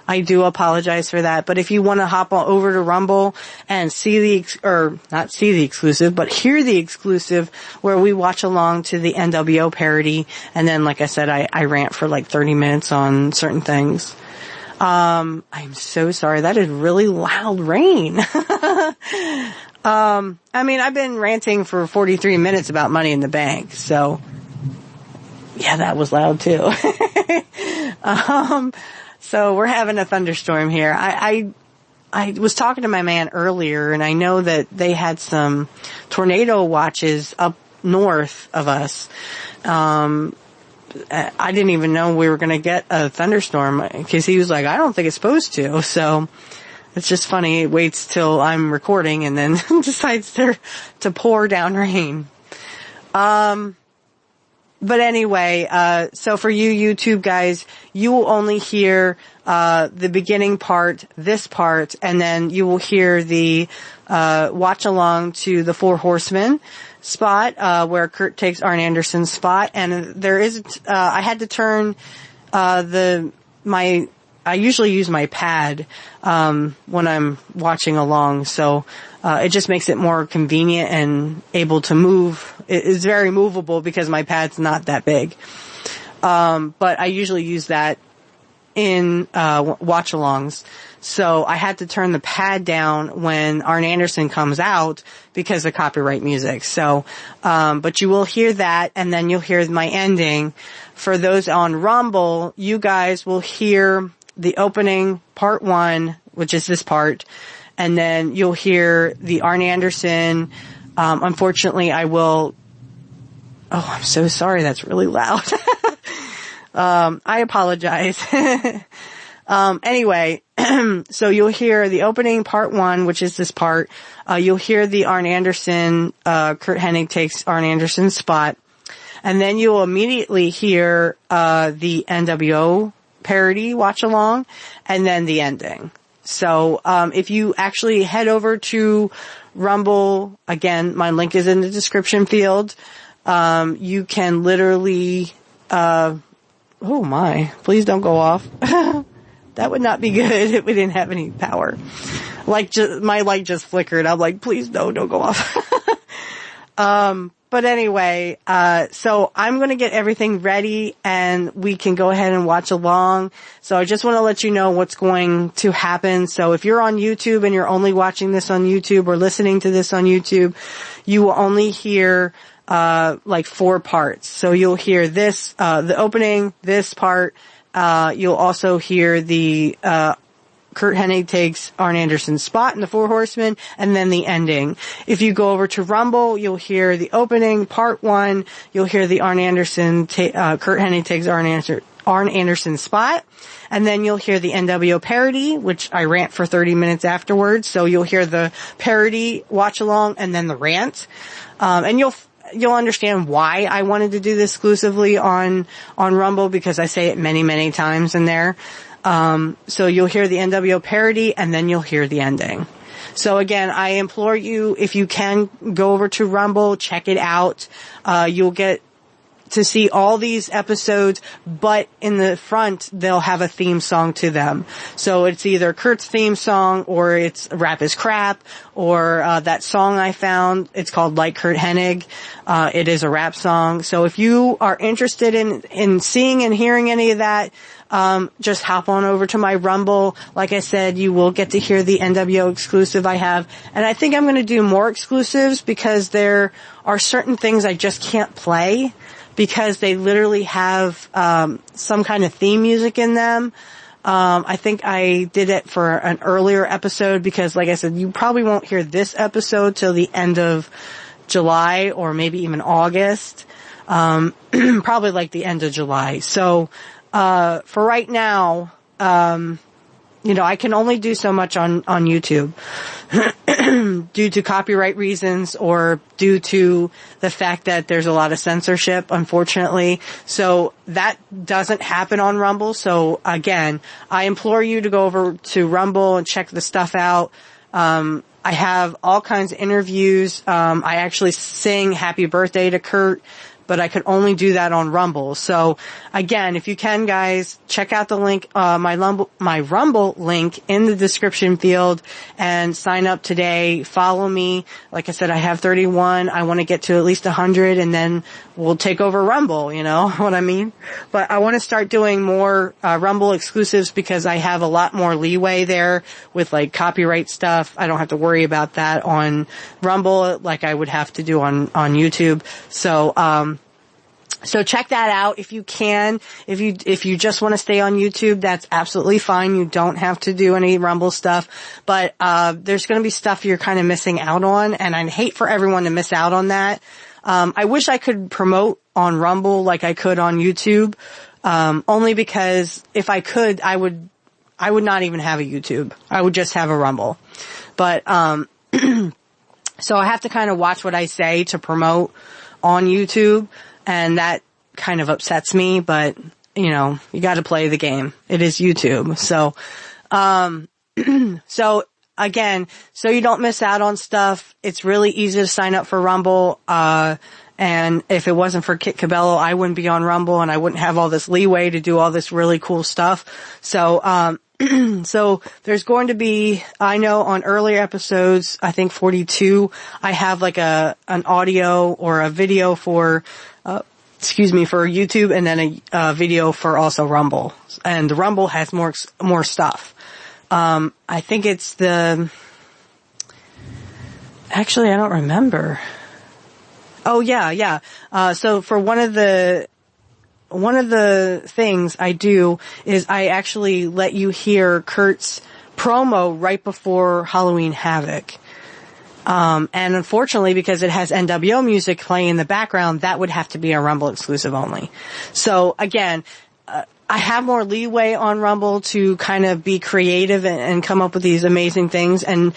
I do apologize for that, but if you want to hop on over to Rumble and not see the exclusive, but hear the exclusive where we watch along to the NWO parody, and then, like I said, I rant for like 30 minutes on certain things. I'm so sorry. That is really loud rain. I've been ranting for 43 minutes about Money in the Bank, so yeah, that was loud too. So we're having a thunderstorm here. I was talking to my man earlier and I know that they had some tornado watches up north of us. I didn't even know we were going to get a thunderstorm because he was like, I don't think it's supposed to. So it's just funny. It waits till I'm recording and then decides to pour down rain. But anyway, so for you YouTube guys, you will only hear, the beginning part, this part, and then you will hear the, watch along to the Four Horsemen spot, where Curt takes Arn Anderson's spot. And there is, I had to turn, I usually use my pad, when I'm watching along. So, it just makes it more convenient and able to move. It is very movable because my pad's not that big. But I usually use that in, watch-alongs. So I had to turn the pad down when Arn Anderson comes out because of copyright music. So, but you will hear that and then you'll hear my ending. For those on Rumble, you guys will hear the opening part 1, which is this part. And then you'll hear the Arn Anderson. Unfortunately, I'm so sorry. That's really loud. I apologize. Anyway, so you'll hear the opening part 1, which is this part. You'll hear the Arn Anderson, Curt Hennig takes Arn Anderson's spot. And then you'll immediately hear, the NWO parody watch along and then the ending. So, if you actually head over to Rumble, again, my link is in the description field. You can literally, oh my, please don't go off. That would not be good if we didn't have any power. My light just flickered. I'm like, please no, don't go off. But anyway, so I'm going to get everything ready and we can go ahead and watch along. So I just want to let you know what's going to happen. So if you're on YouTube and you're only watching this on YouTube or listening to this on YouTube, you will only hear, 4 parts. So you'll hear this, the opening, this part, you'll also hear the, Curt Hennig takes Arn Anderson's spot in the Four Horsemen, and then the ending. If you go over to Rumble, you'll hear the opening, part 1. You'll hear the Arn Anderson, Curt Hennig takes Arn Anderson's spot, and then you'll hear the NWO parody, which I rant for 30 minutes afterwards. So you'll hear the parody watch along, and then the rant, and you'll understand why I wanted to do this exclusively on Rumble because I say it many, many times in there. So you'll hear the NWO parody and then you'll hear the ending. So again, I implore you, if you can go over to Rumble, check it out. You'll get to see all these episodes, but in the front, they'll have a theme song to them. So it's either Curt's theme song or it's Rap is Crap or, that song I found. It's called Like Curt Hennig. It is a rap song. So if you are interested in seeing and hearing any of that, just hop on over to my Rumble. Like I said, you will get to hear the NWO exclusive I have. And I think I'm going to do more exclusives because there are certain things I just can't play because they literally have, some kind of theme music in them. I think I did it for an earlier episode because, like I said, you probably won't hear this episode till the end of July or maybe even August. Probably like the end of July. So, for right now, I can only do so much on YouTube due to copyright reasons or due to the fact that there's a lot of censorship, unfortunately. So that doesn't happen on Rumble. So again, I implore you to go over to Rumble and check the stuff out. I have all kinds of interviews. I actually sing Happy Birthday to Curt, but I could only do that on Rumble. So again, if you can, guys, check out the link, my Rumble link in the description field and sign up today. Follow me. Like I said, I have 31. I want to get to at least 100 and then we'll take over Rumble, you know what I mean? But I want to start doing more, Rumble exclusives because I have a lot more leeway there with like copyright stuff. I don't have to worry about that on Rumble like I would have to do on YouTube. So check that out if you can. If you just want to stay on YouTube, that's absolutely fine. You don't have to do any Rumble stuff. But there's going to be stuff you're kind of missing out on, and I'd hate for everyone to miss out on that. I wish I could promote on Rumble like I could on YouTube. Only because if I could, I would not even have a YouTube. I would just have a Rumble. But so I have to kind of watch what I say to promote on YouTube. And that kind of upsets me, but, you gotta play the game. It is YouTube. So, so again, so you don't miss out on stuff, it's really easy to sign up for Rumble. And if it wasn't for Kit Cabello, I wouldn't be on Rumble and I wouldn't have all this leeway to do all this really cool stuff. So, so there's going to be, I know on earlier episodes, I think 42, I have like an audio or a video for YouTube and then a video for also Rumble. And the Rumble has more stuff. I think it's actually I don't remember. Oh yeah. So for one of the things I do is I actually let you hear Curt's promo right before Halloween Havoc. And unfortunately, because it has NWO music playing in the background, that would have to be a Rumble exclusive only. So again, I have more leeway on Rumble to kind of be creative and come up with these amazing things and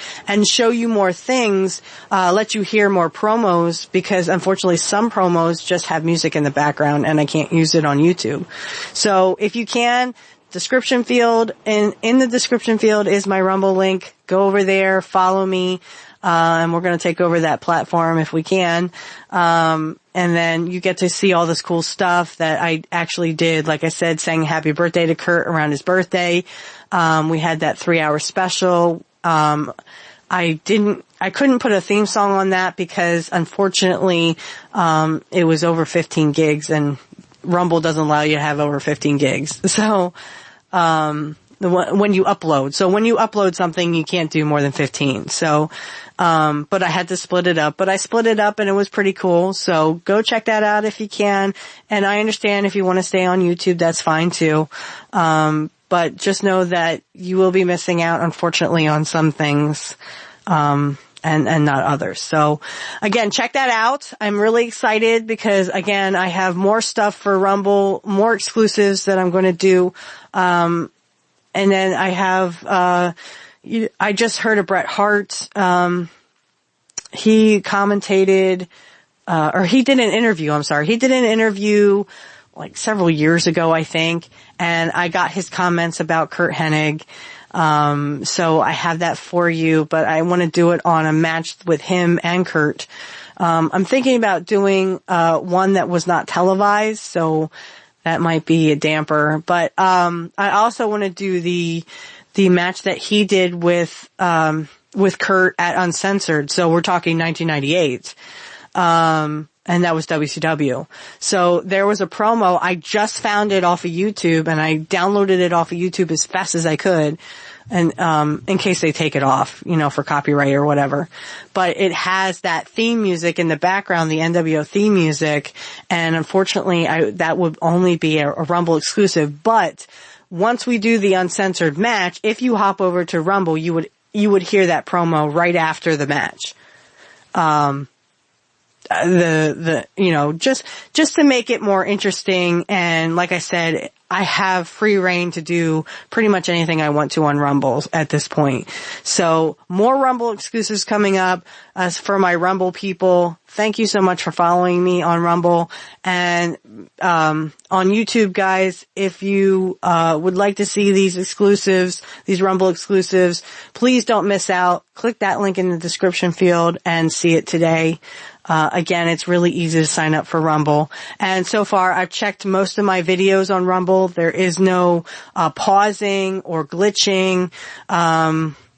show you more things, let you hear more promos because unfortunately some promos just have music in the background and I can't use it on YouTube. So if you can, description field, and in the description field is my Rumble link. Go over there, follow me. And we're going to take over that platform if we can. And then you get to see all this cool stuff that I actually did. Like I said, sang Happy Birthday to Curt around his birthday. We had that 3-hour special. I couldn't put a theme song on that because unfortunately, it was over 15 gigs and Rumble doesn't allow you to have over 15 gigs. So, when you upload. So when you upload something, you can't do more than 15. So, but I had to split it up, but I split it up and it was pretty cool. So go check that out if you can. And I understand if you want to stay on YouTube, that's fine too. But just know that you will be missing out, unfortunately, on some things, and not others. So again, check that out. I'm really excited because again, I have more stuff for Rumble, more exclusives that I'm going to do. And then I have, I just heard of Bret Hart. He commentated, or he did an interview, I'm sorry. He did an interview like several years ago, I think. And I got his comments about Curt Hennig. So I have that for you, but I want to do it on a match with him and Curt. I'm thinking about doing, one that was not televised. So that might be a damper, but, I also want to do the match that he did with Curt at Uncensored. So we're talking 1998. And that was WCW. So there was a promo. I just found it off of YouTube and I downloaded it off of YouTube as fast as I could. And, in case they take it off, for copyright or whatever. But it has that theme music in the background, the NWO theme music. And unfortunately, that would only be a Rumble exclusive. But once we do the uncensored match, if you hop over to Rumble, you would hear that promo right after the match. Just to make it more interesting. And like I said, I have free reign to do pretty much anything I want to on Rumble at this point. So more Rumble exclusives coming up. As for my Rumble people, thank you so much for following me on Rumble. And on YouTube, guys, if you would like to see these exclusives, these Rumble exclusives, please don't miss out. Click that link in the description field and see it today. Again, it's really easy to sign up for Rumble. And so far, I've checked most of my videos on Rumble. There is no pausing or glitching.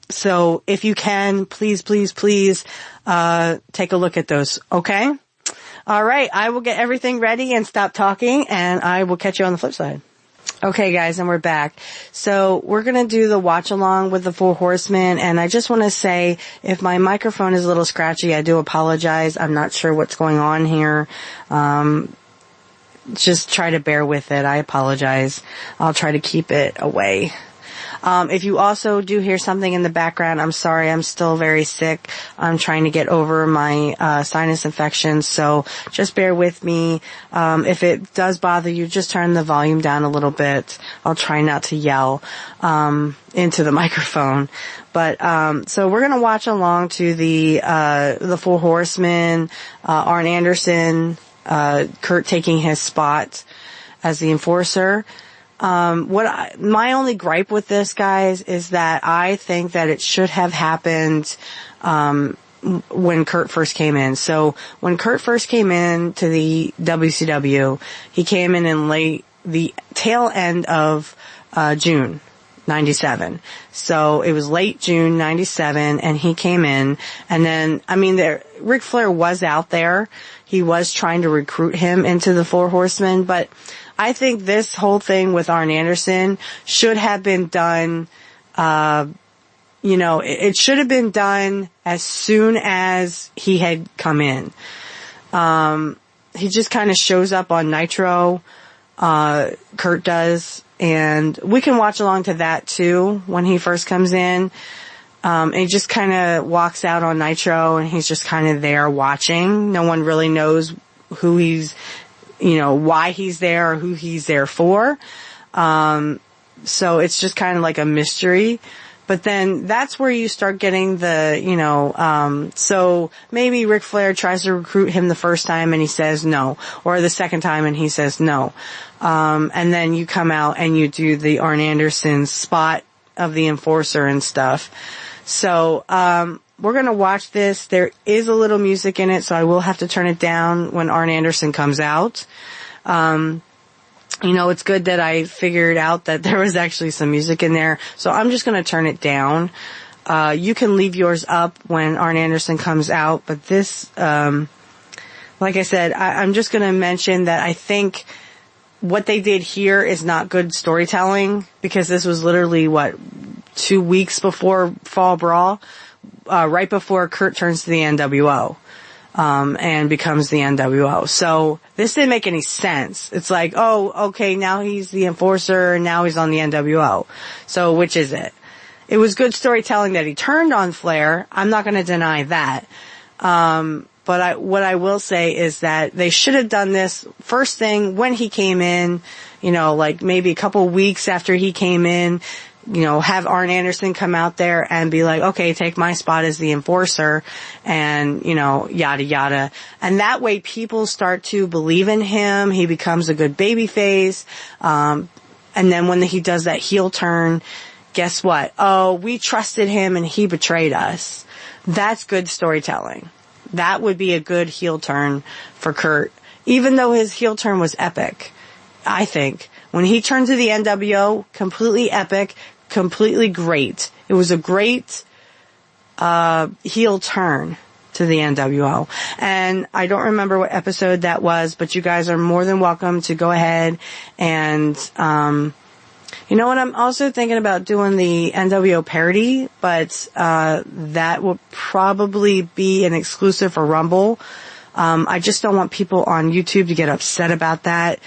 So if you can, please take a look at those. Okay? All right. I will get everything ready and stop talking, and I will catch you on the flip side. Okay, guys, and we're back. So we're going to do the watch along with the Four Horsemen, and I just want to say if my microphone is a little scratchy, I do apologize. I'm not sure what's going on here. Just try to bear with it. I apologize. I'll try to keep it away. If you also do hear something in the background, I'm sorry, I'm still very sick. I'm trying to get over my sinus infection, so just bear with me. If it does bother you, just turn the volume down a little bit. I'll try not to yell into the microphone. But so we're gonna watch along to the Four Horsemen, Arn Anderson, Curt taking his spot as the enforcer. My only gripe with this, guys, is that I think that it should have happened, when Curt first came in. So when Curt first came in to the WCW, he came in the tail end of, June 97. So it was late June 97 and he came in, and then, Ric Flair was out there. He was trying to recruit him into the Four Horsemen, but I think this whole thing with Arn Anderson should have been done, it should have been done as soon as he had come in. He just kind of shows up on Nitro, Curt does, and we can watch along to that too when he first comes in. And he just kind of walks out on Nitro and he's just kind of there watching. No one really knows who he's, why he's there or who he's there for. So it's just kind of like a mystery. But then that's where you start getting so maybe Ric Flair tries to recruit him the first time and he says no, or the second time and he says no. And then you come out and you do the Arn Anderson spot of the enforcer and stuff. So, we're gonna watch this. There is a little music in it, so I will have to turn it down when Arn Anderson comes out. It's good that I figured out that there was actually some music in there, so I'm just gonna turn it down. You can leave yours up when Arn Anderson comes out, but this, like I said, I'm just gonna mention that I think what they did here is not good storytelling, because this was literally, 2 weeks before Fall Brawl, right before Curt turns to the NWO, and becomes the NWO. So this didn't make any sense. It's like, oh, okay, now he's the enforcer and now he's on the NWO. So which is it? It was good storytelling that he turned on Flair. I'm not going to deny that. But what I will say is that they should have done this first thing when he came in, like maybe a couple weeks after he came in, have Arn Anderson come out there and be like, okay, take my spot as the enforcer, and, yada yada. And that way people start to believe in him. He becomes a good babyface. And then when he does that heel turn, guess what? Oh, we trusted him and he betrayed us. That's good storytelling. That would be a good heel turn for Curt, even though his heel turn was epic. I think when he turned to the NWO, completely epic, completely great. It was a great heel turn to the NWO. And I don't remember what episode that was, but you guys are more than welcome to go ahead and you know what, I'm also thinking about doing the NWO parody, but that will probably be an exclusive for Rumble. I just don't want people on YouTube to get upset about that.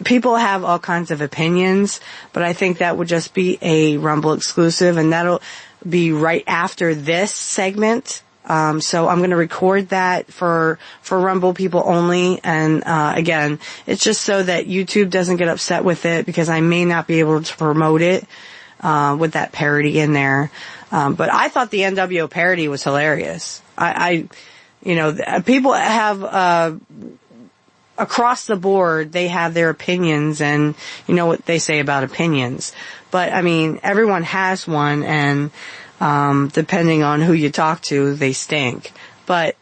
people have all kinds of opinions, but I think that would just be a Rumble exclusive, and that'll be right after this segment. So I'm going to record that for Rumble people only. And, again, it's just so that YouTube doesn't get upset with it, because I may not be able to promote it, with that parody in there. But I thought the NWO parody was hilarious. People have, across the board, they have their opinions, and you know what they say about opinions. But, I mean, everyone has one, and depending on who you talk to, they stink. But,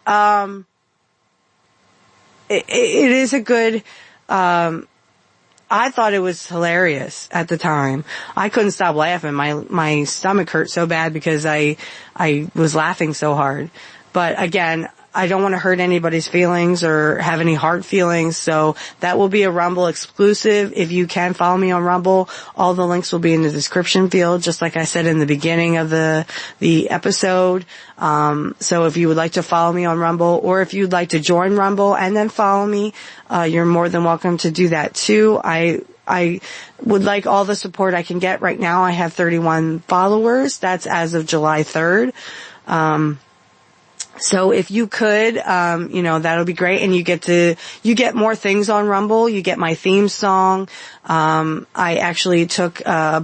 it is a good, I thought it was hilarious at the time. I couldn't stop laughing. My stomach hurt so bad because I was laughing so hard. But again, I don't want to hurt anybody's feelings or have any hard feelings, so that will be a Rumble exclusive. If you can follow me on Rumble, all the links will be in the description field, just like I said in the beginning of the episode. So if you would like to follow me on Rumble, or if you'd like to join Rumble and then follow me, you're more than welcome to do that too. I would like all the support I can get. Right now I have 31 followers. That's as of July 3rd. So if you could, that'll be great. And you get more things on Rumble. You get my theme song. I actually took, their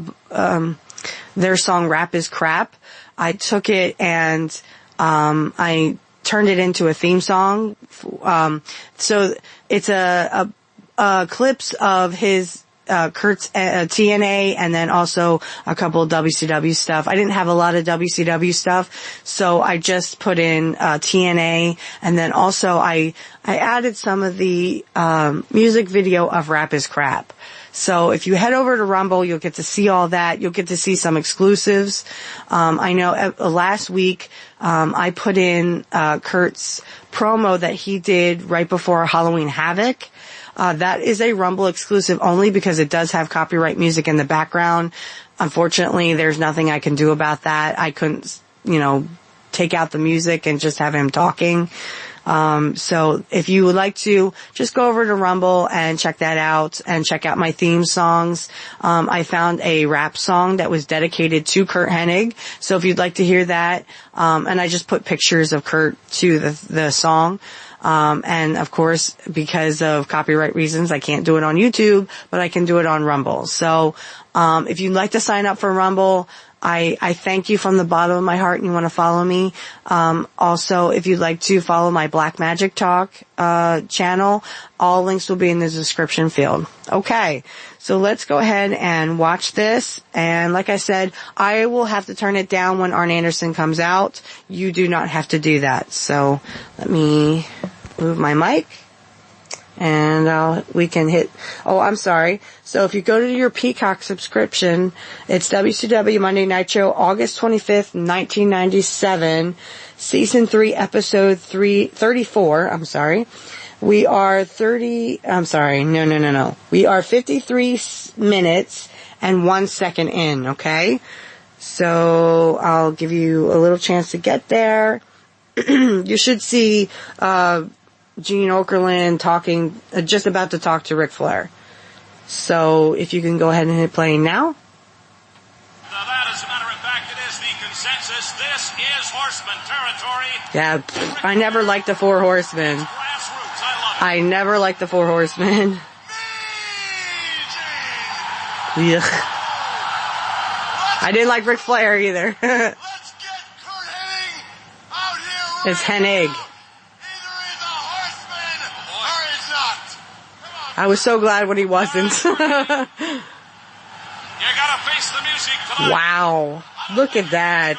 song Rap is Crap. I took it and, I turned it into a theme song. So it's a clips of his, Curt's TNA, and then also a couple of WCW stuff. I didn't have a lot of WCW stuff, so I just put in TNA, and then also I added some of the music video of Rap is Crap. So if you head over to Rumble, you'll get to see all that. You'll get to see some exclusives. I know last week I put in Curt's promo that he did right before Halloween Havoc. That is a Rumble exclusive only because it does have copyright music in the background. Unfortunately, there's nothing I can do about that. I couldn't, take out the music and just have him talking. So if you would like to, just go over to Rumble and check that out and check out my theme songs. I found a rap song that was dedicated to Curt Hennig. So if you'd like to hear that, and I just put pictures of Curt to the song. And of course, because of copyright reasons, I can't do it on YouTube, but I can do it on Rumble. So, if you'd like to sign up for Rumble, I thank you from the bottom of my heart and you want to follow me. Also, if you'd like to follow my Black Magic Talk, channel, all links will be in the description field. Okay. So let's go ahead and watch this. And like I said, I will have to turn it down when Arn Anderson comes out. You do not have to do that. So let me move my mic. And we can hit, I'm sorry. So if you go to your Peacock subscription, it's WCW Monday Nitro, August 25th, 1997, Season 3, Episode 34, I'm sorry. We are We are 53 minutes and 1 second in, okay? So I'll give you a little chance to get there. You should see, Gene Okerlund talking, just about to talk to Ric Flair. So if you can go ahead and hit play now. Now that, as a matter of fact, it is the consensus. This is Horseman territory. Yeah, I never liked the Four Horsemen. I never liked the Four Horsemen. Yeah. I didn't like Ric Flair either. Let's get Curt Hennig out here. It's Hennig. I was so glad when he wasn't. You gotta face the music tonight. Wow. Look at that.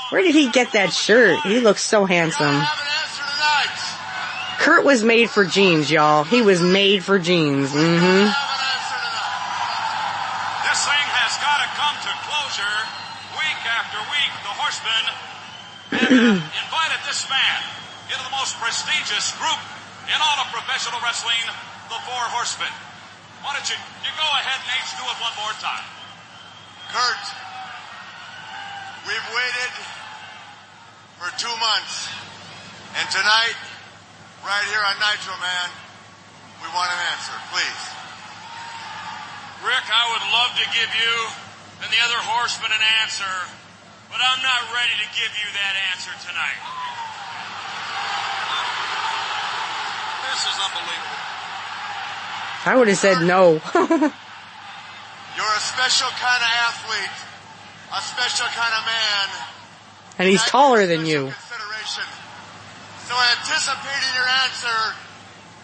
Where did he get that shirt? He looks so handsome. Curt was made for jeans, y'all. He was made for jeans. Mm-hmm. This thing has gotta come to closure. Week after week, the Horsemen have invited this man into the most prestigious group in all of professional wrestling, the Four Horsemen. Why don't you go ahead and do it one more time? Curt, we've waited for 2 months. And tonight, right here on Nitro Man, we want an answer, please. Rick, I would love to give you and the other horsemen an answer, but I'm not ready to give you that answer tonight. This is unbelievable. I would have said no. You're a special kind of athlete, a special kind of man. And he's taller than you. So anticipating your answer,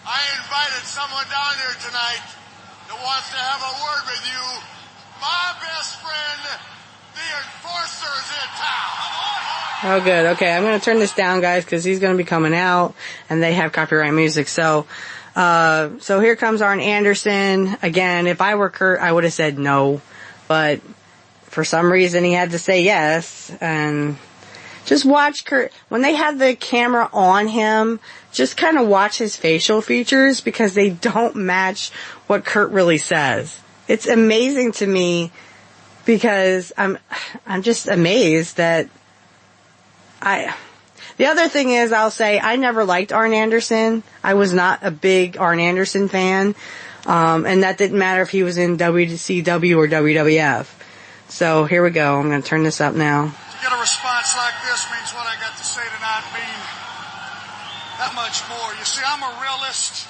I invited someone down here tonight that wants to have a word with you. My best friend, the Enforcer's in town. Oh, good. Okay, I'm going to turn this down, guys, because he's going to be coming out, and they have copyright music. So here comes Arn Anderson. Again, if I were Curt, I would have said no, but for some reason he had to say yes. And just watch Curt. When they have the camera on him, just kind of watch his facial features because they don't match what Curt really says. It's amazing to me because I'm just amazed that the other thing is, I'll say, I never liked Arn Anderson. I was not a big Arn Anderson fan. And that didn't matter if he was in WCW or WWF. So here we go. I'm going to turn this up now. To get a response like this means what I got to say tonight mean that much more. You see, I'm a realist.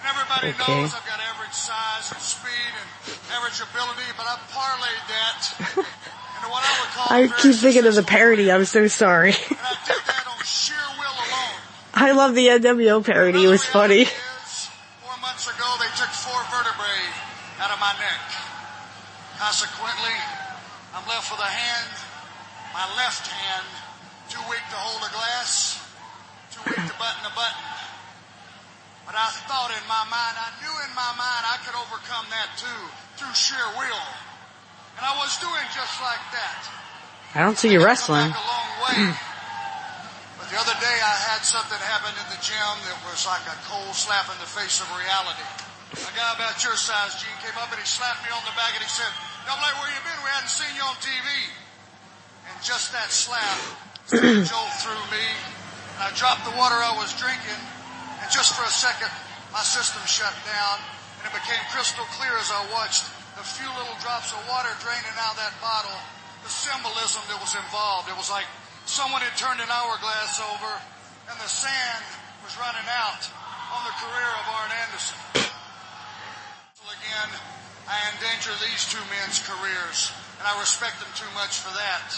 And everybody knows I've got average size and speed and average ability, but I've parlayed that into what I would call I keep thinking of the parody. I'm so sorry. And I did that on sheer will alone. I love the NWO parody. It was funny. 4 months ago, they took 4 vertebrae out of my neck. Consequently, I'm left with a hand, my left hand, too weak to hold a glass, too weak to button a button. But I thought in my mind, I knew in my mind I could overcome that too, through sheer will. And I was doing just like that. I don't see you wrestling. Back a long way. But the other day I had something happen in the gym that was like a cold slap in the face of reality. A guy about your size, Gene, came up and he slapped me on the back and he said, "Double A, where you been? We hadn't seen you on TV." And just that slap sent a jolt through me. And I dropped the water I was drinking. And just for a second, my system shut down. And it became crystal clear as I watched the few little drops of water draining out of that bottle. The symbolism that was involved. It was like someone had turned an hourglass over and the sand was running out on the career of Arn Anderson. Again, I endanger these 2 men's careers, and I respect them too much for that.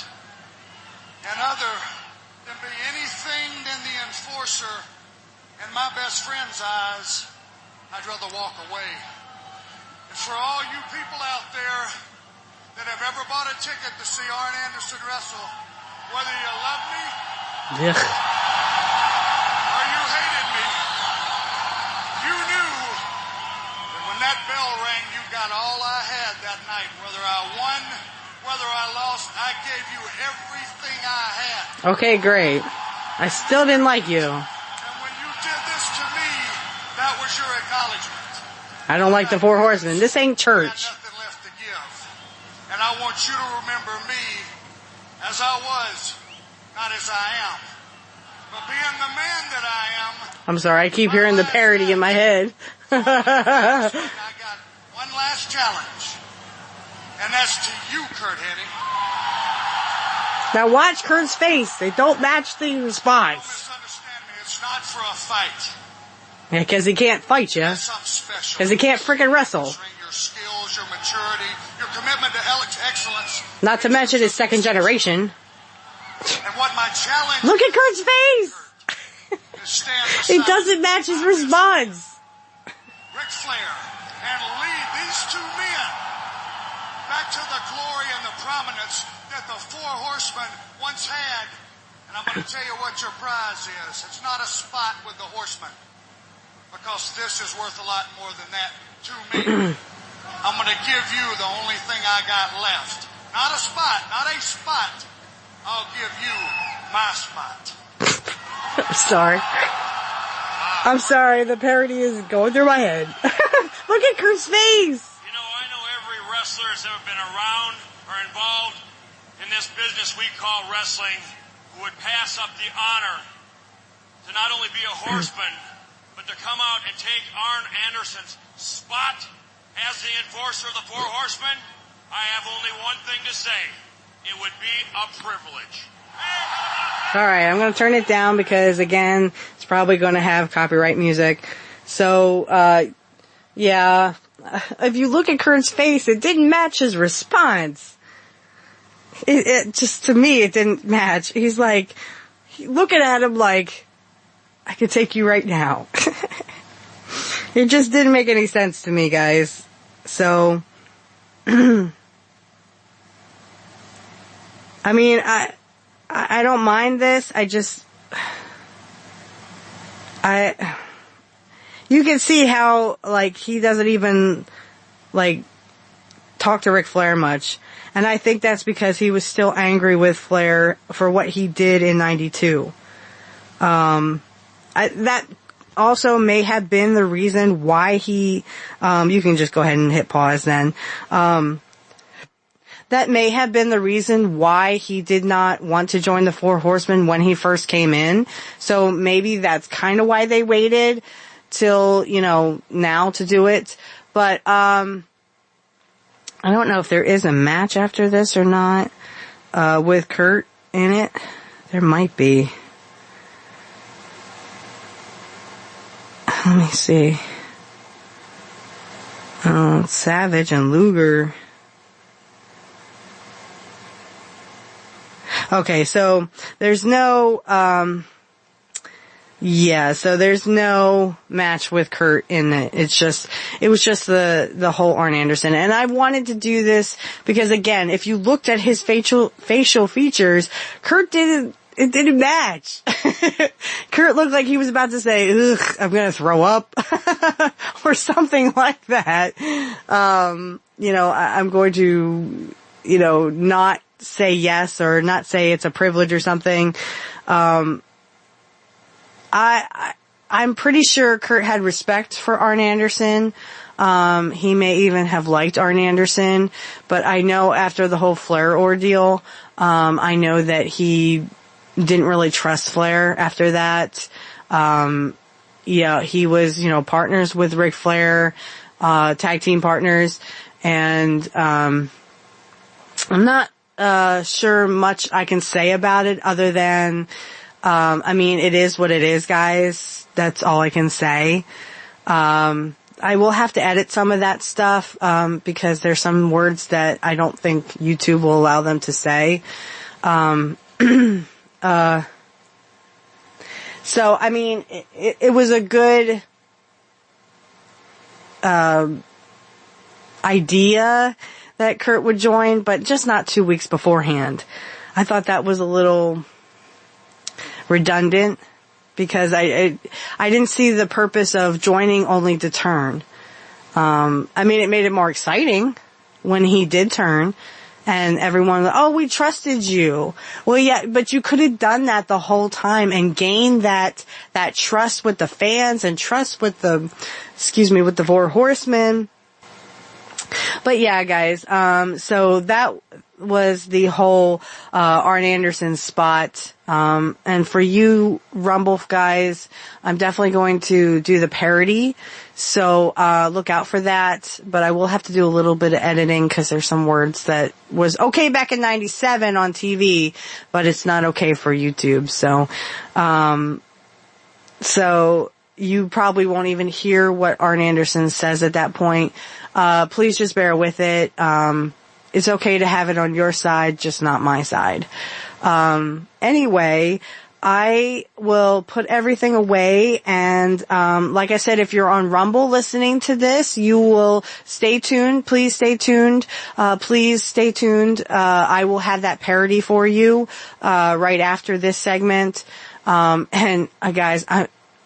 And other than be anything than the Enforcer in my best friend's eyes, I'd rather walk away. And for all you people out there that have ever bought a ticket to see Arn Anderson wrestle, whether you love me or you hated me, you knew that when that bell rang, you got all I had that night. Whether I won, whether I lost, I gave you everything I had. Okay, great. I still didn't like you. And when you did this to me, that was your acknowledgement. I don't like the Four Horsemen. This ain't church. I got nothing left to give. And I want you to remember me as I was, not as I am. But being the man that I am... I'm sorry, I keep hearing the parody in my head. I got one last challenge. And that's to you, Curt Hennig. Now watch Curt's face. They don't match the Don't response. misunderstand me. It's not for a fight. Yeah, because he can't fight you. It's something special. Because he can't freaking wrestle. Your skills, your maturity, your commitment to excellence. Not to mention his second generation. And what my challenge Look at Curt's face! is stand beside It doesn't match his response. Ric Flair and lead these 2 men back to the glory and the prominence that the Four Horsemen once had. And I'm going to tell you what your prize is. It's not a spot with the Horsemen, because this is worth a lot more than that to me. I'm going to give you the only thing I got left. Not a spot, not a spot. I'll give you my spot. I'm sorry, the parody is going through my head. Look at Curt's face! You know, I know every wrestler that's ever been around or involved in this business we call wrestling who would pass up the honor to not only be a horseman, but to come out and take Arn Anderson's spot As the enforcer of the Four Horsemen, I have only one thing to say. It would be a privilege. Alright, I'm going to turn it down because, again, it's probably going to have copyright music. So, yeah, if you look at Curt's face, it didn't match his response. It just, to me, it didn't match. He's like, looking at him like, I could take you right now. It just didn't make any sense to me, guys. So, I mean, I don't mind this. You can see how, like, he doesn't even, like, talk to Ric Flair much. And I think that's because he was still angry with Flair for what he did in 92. That also may have been the reason why he, you can just go ahead and hit pause then. That may have been the reason why he did not want to join the Four Horsemen when he first came in. So maybe that's kind of why they waited till, now to do it. But, I don't know if there is a match after this or not, with Curt in it. There might be. Let me see. Savage and Luger. Okay, so there's no, so there's no match with Curt in it. It was just the whole Arn Anderson. And I wanted to do this because, again, if you looked at his facial features, Curt didn't match. Curt looked like he was about to say, ugh, I'm gonna throw up, or something like that. I'm going to, not say yes or not say it's a privilege or something. I'm pretty sure Curt had respect for Arn Anderson. He may even have liked Arn Anderson, but I know after the whole Flair ordeal, I know that he didn't really trust Flair after that. He was, partners with Ric Flair, tag team partners, and, I'm not, sure much I can say about it other than, it is what it is, guys. That's all I can say. I will have to edit some of that stuff, because there's some words that I don't think YouTube will allow them to say. So, it was a good, idea that Curt would join, but just not 2 weeks beforehand. I thought that was a little redundant because I didn't see the purpose of joining only to turn. It made it more exciting when he did turn and everyone was, oh, we trusted you. Well, yeah, but you could have done that the whole time and gained that trust with the fans and trust with the Four Horsemen. But yeah, guys, so that was the whole, Arn Anderson spot. And for you Rumble guys, I'm definitely going to do the parody. So, look out for that. But I will have to do a little bit of editing because there's some words that was okay back in 97 on TV, but it's not okay for YouTube. So you probably won't even hear what Arn Anderson says at that point. Please just bear with it. It's okay to have it on your side, just not my side. Anyway, I will put everything away and, like I said, if you're on Rumble listening to this, you will stay tuned. Please stay tuned. Please stay tuned. I will have that parody for you, right after this segment. Guys,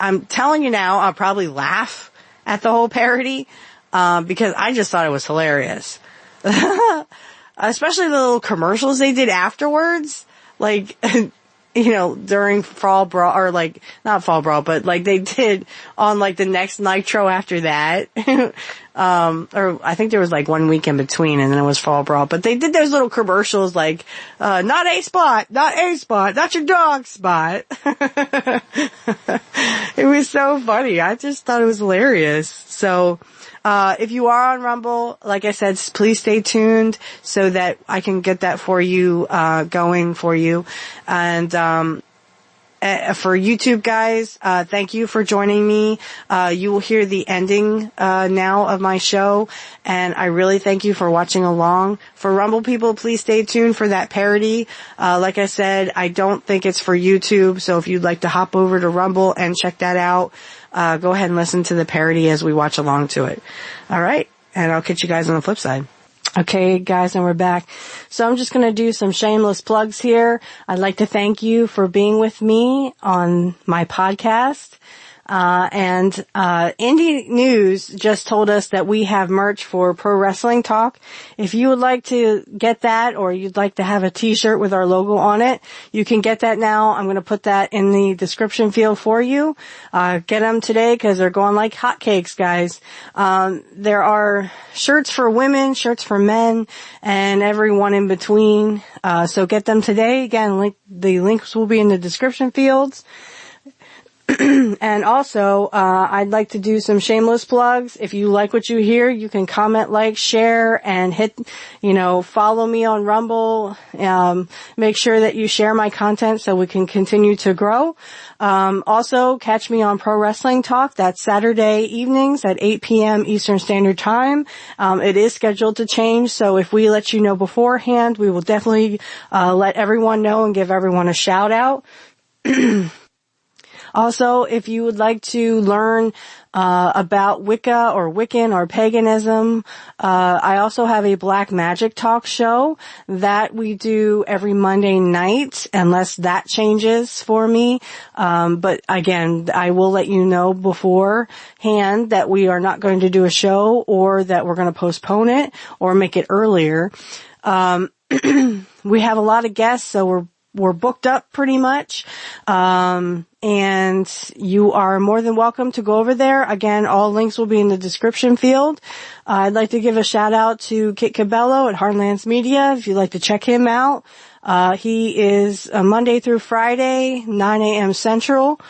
I'm telling you now, I'll probably laugh at the whole parody, because I just thought it was hilarious. Especially the little commercials they did afterwards. Like, during Fall Brawl, or not Fall Brawl, but they did on the next Nitro after that. Or I think there was 1 week in between and then it was Fall Brawl. But they did those little commercials not a spot, not your dog spot. It was so funny. I just thought it was hilarious. So, If you are on Rumble, like I said, please stay tuned so that I can get that for you, going for you. And, for YouTube guys, thank you for joining me. You will hear the ending, now of my show, and I really thank you for watching along. For Rumble people, please stay tuned for that parody. Like I said, I don't think it's for YouTube, so if you'd like to hop over to Rumble and check that out, go ahead and listen to the parody as we watch along to it. Alright, and I'll catch you guys on the flip side. Okay, guys, and we're back. So I'm just going to do some shameless plugs here. I'd like to thank you for being with me on my podcast. Indie News just told us that we have merch for Pro Wrestling Talk. If you would like to get that, or you'd like to have a t-shirt with our logo on it, you can get that now. I'm going to put that in the description field for you. Get them today because they're going like hotcakes, guys. There are shirts for women, shirts for men, and everyone in between. So get them today. Again, the links will be in the description fields. And also, I'd like to do some shameless plugs. If you like what you hear, you can comment, like, share, and hit, follow me on Rumble. Make sure that you share my content so we can continue to grow. Also, catch me on Pro Wrestling Talk. That's Saturday evenings at 8 p.m. Eastern Standard Time. It is scheduled to change, so if we let you know beforehand, we will definitely, let everyone know and give everyone a shout out. Also, if you would like to learn about Wicca or Wiccan or paganism, I also have a black magic talk show that we do every Monday night, unless that changes for me. But again, I will let you know beforehand that we are not going to do a show, or that we're going to postpone it or make it earlier. We have a lot of guests, so we're booked up pretty much. And you are more than welcome to go over there. Again, all links will be in the description field. I'd like to give a shout out to Kit Cabello at Hardlands Media, if you'd like to check him out. He is Monday through Friday, 9 a.m. Central,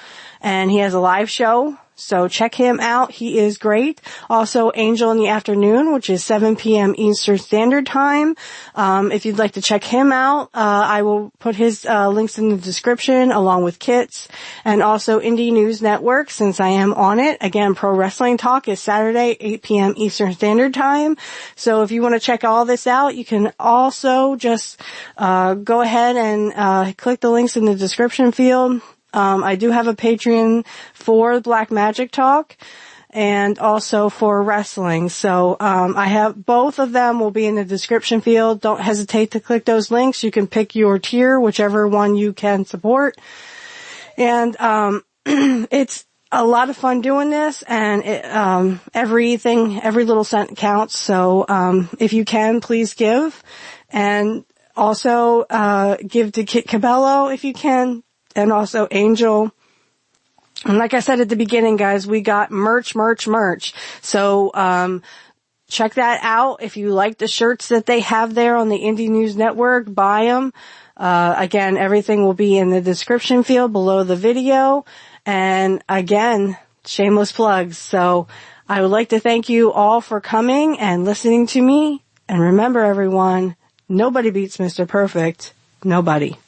and he has a live show. So check him out. He is great. Also, Angel in the Afternoon, which is 7 p.m. Eastern Standard Time. If you'd like to check him out, I will put his links in the description along with Kit's, and also Indie News Network, since I am on it. Again, Pro Wrestling Talk is Saturday, 8 p.m. Eastern Standard Time. So if you want to check all this out, you can also just go ahead and click the links in the description field. I do have a Patreon for Black Magic Talk and also for wrestling. So, I have both of them will be in the description field. Don't hesitate to click those links. You can pick your tier, whichever one you can support. And, it's a lot of fun doing this, and every little cent counts. So, if you can, please give. And also, give to Kit Cabello if you can. And also Angel. And like I said at the beginning, guys, we got merch. So, check that out. If you like the shirts that they have there on the Indie News Network, buy them. Again, everything will be in the description field below the video. And again, shameless plugs. So I would like to thank you all for coming and listening to me. And remember, everyone, nobody beats Mr. Perfect. Nobody.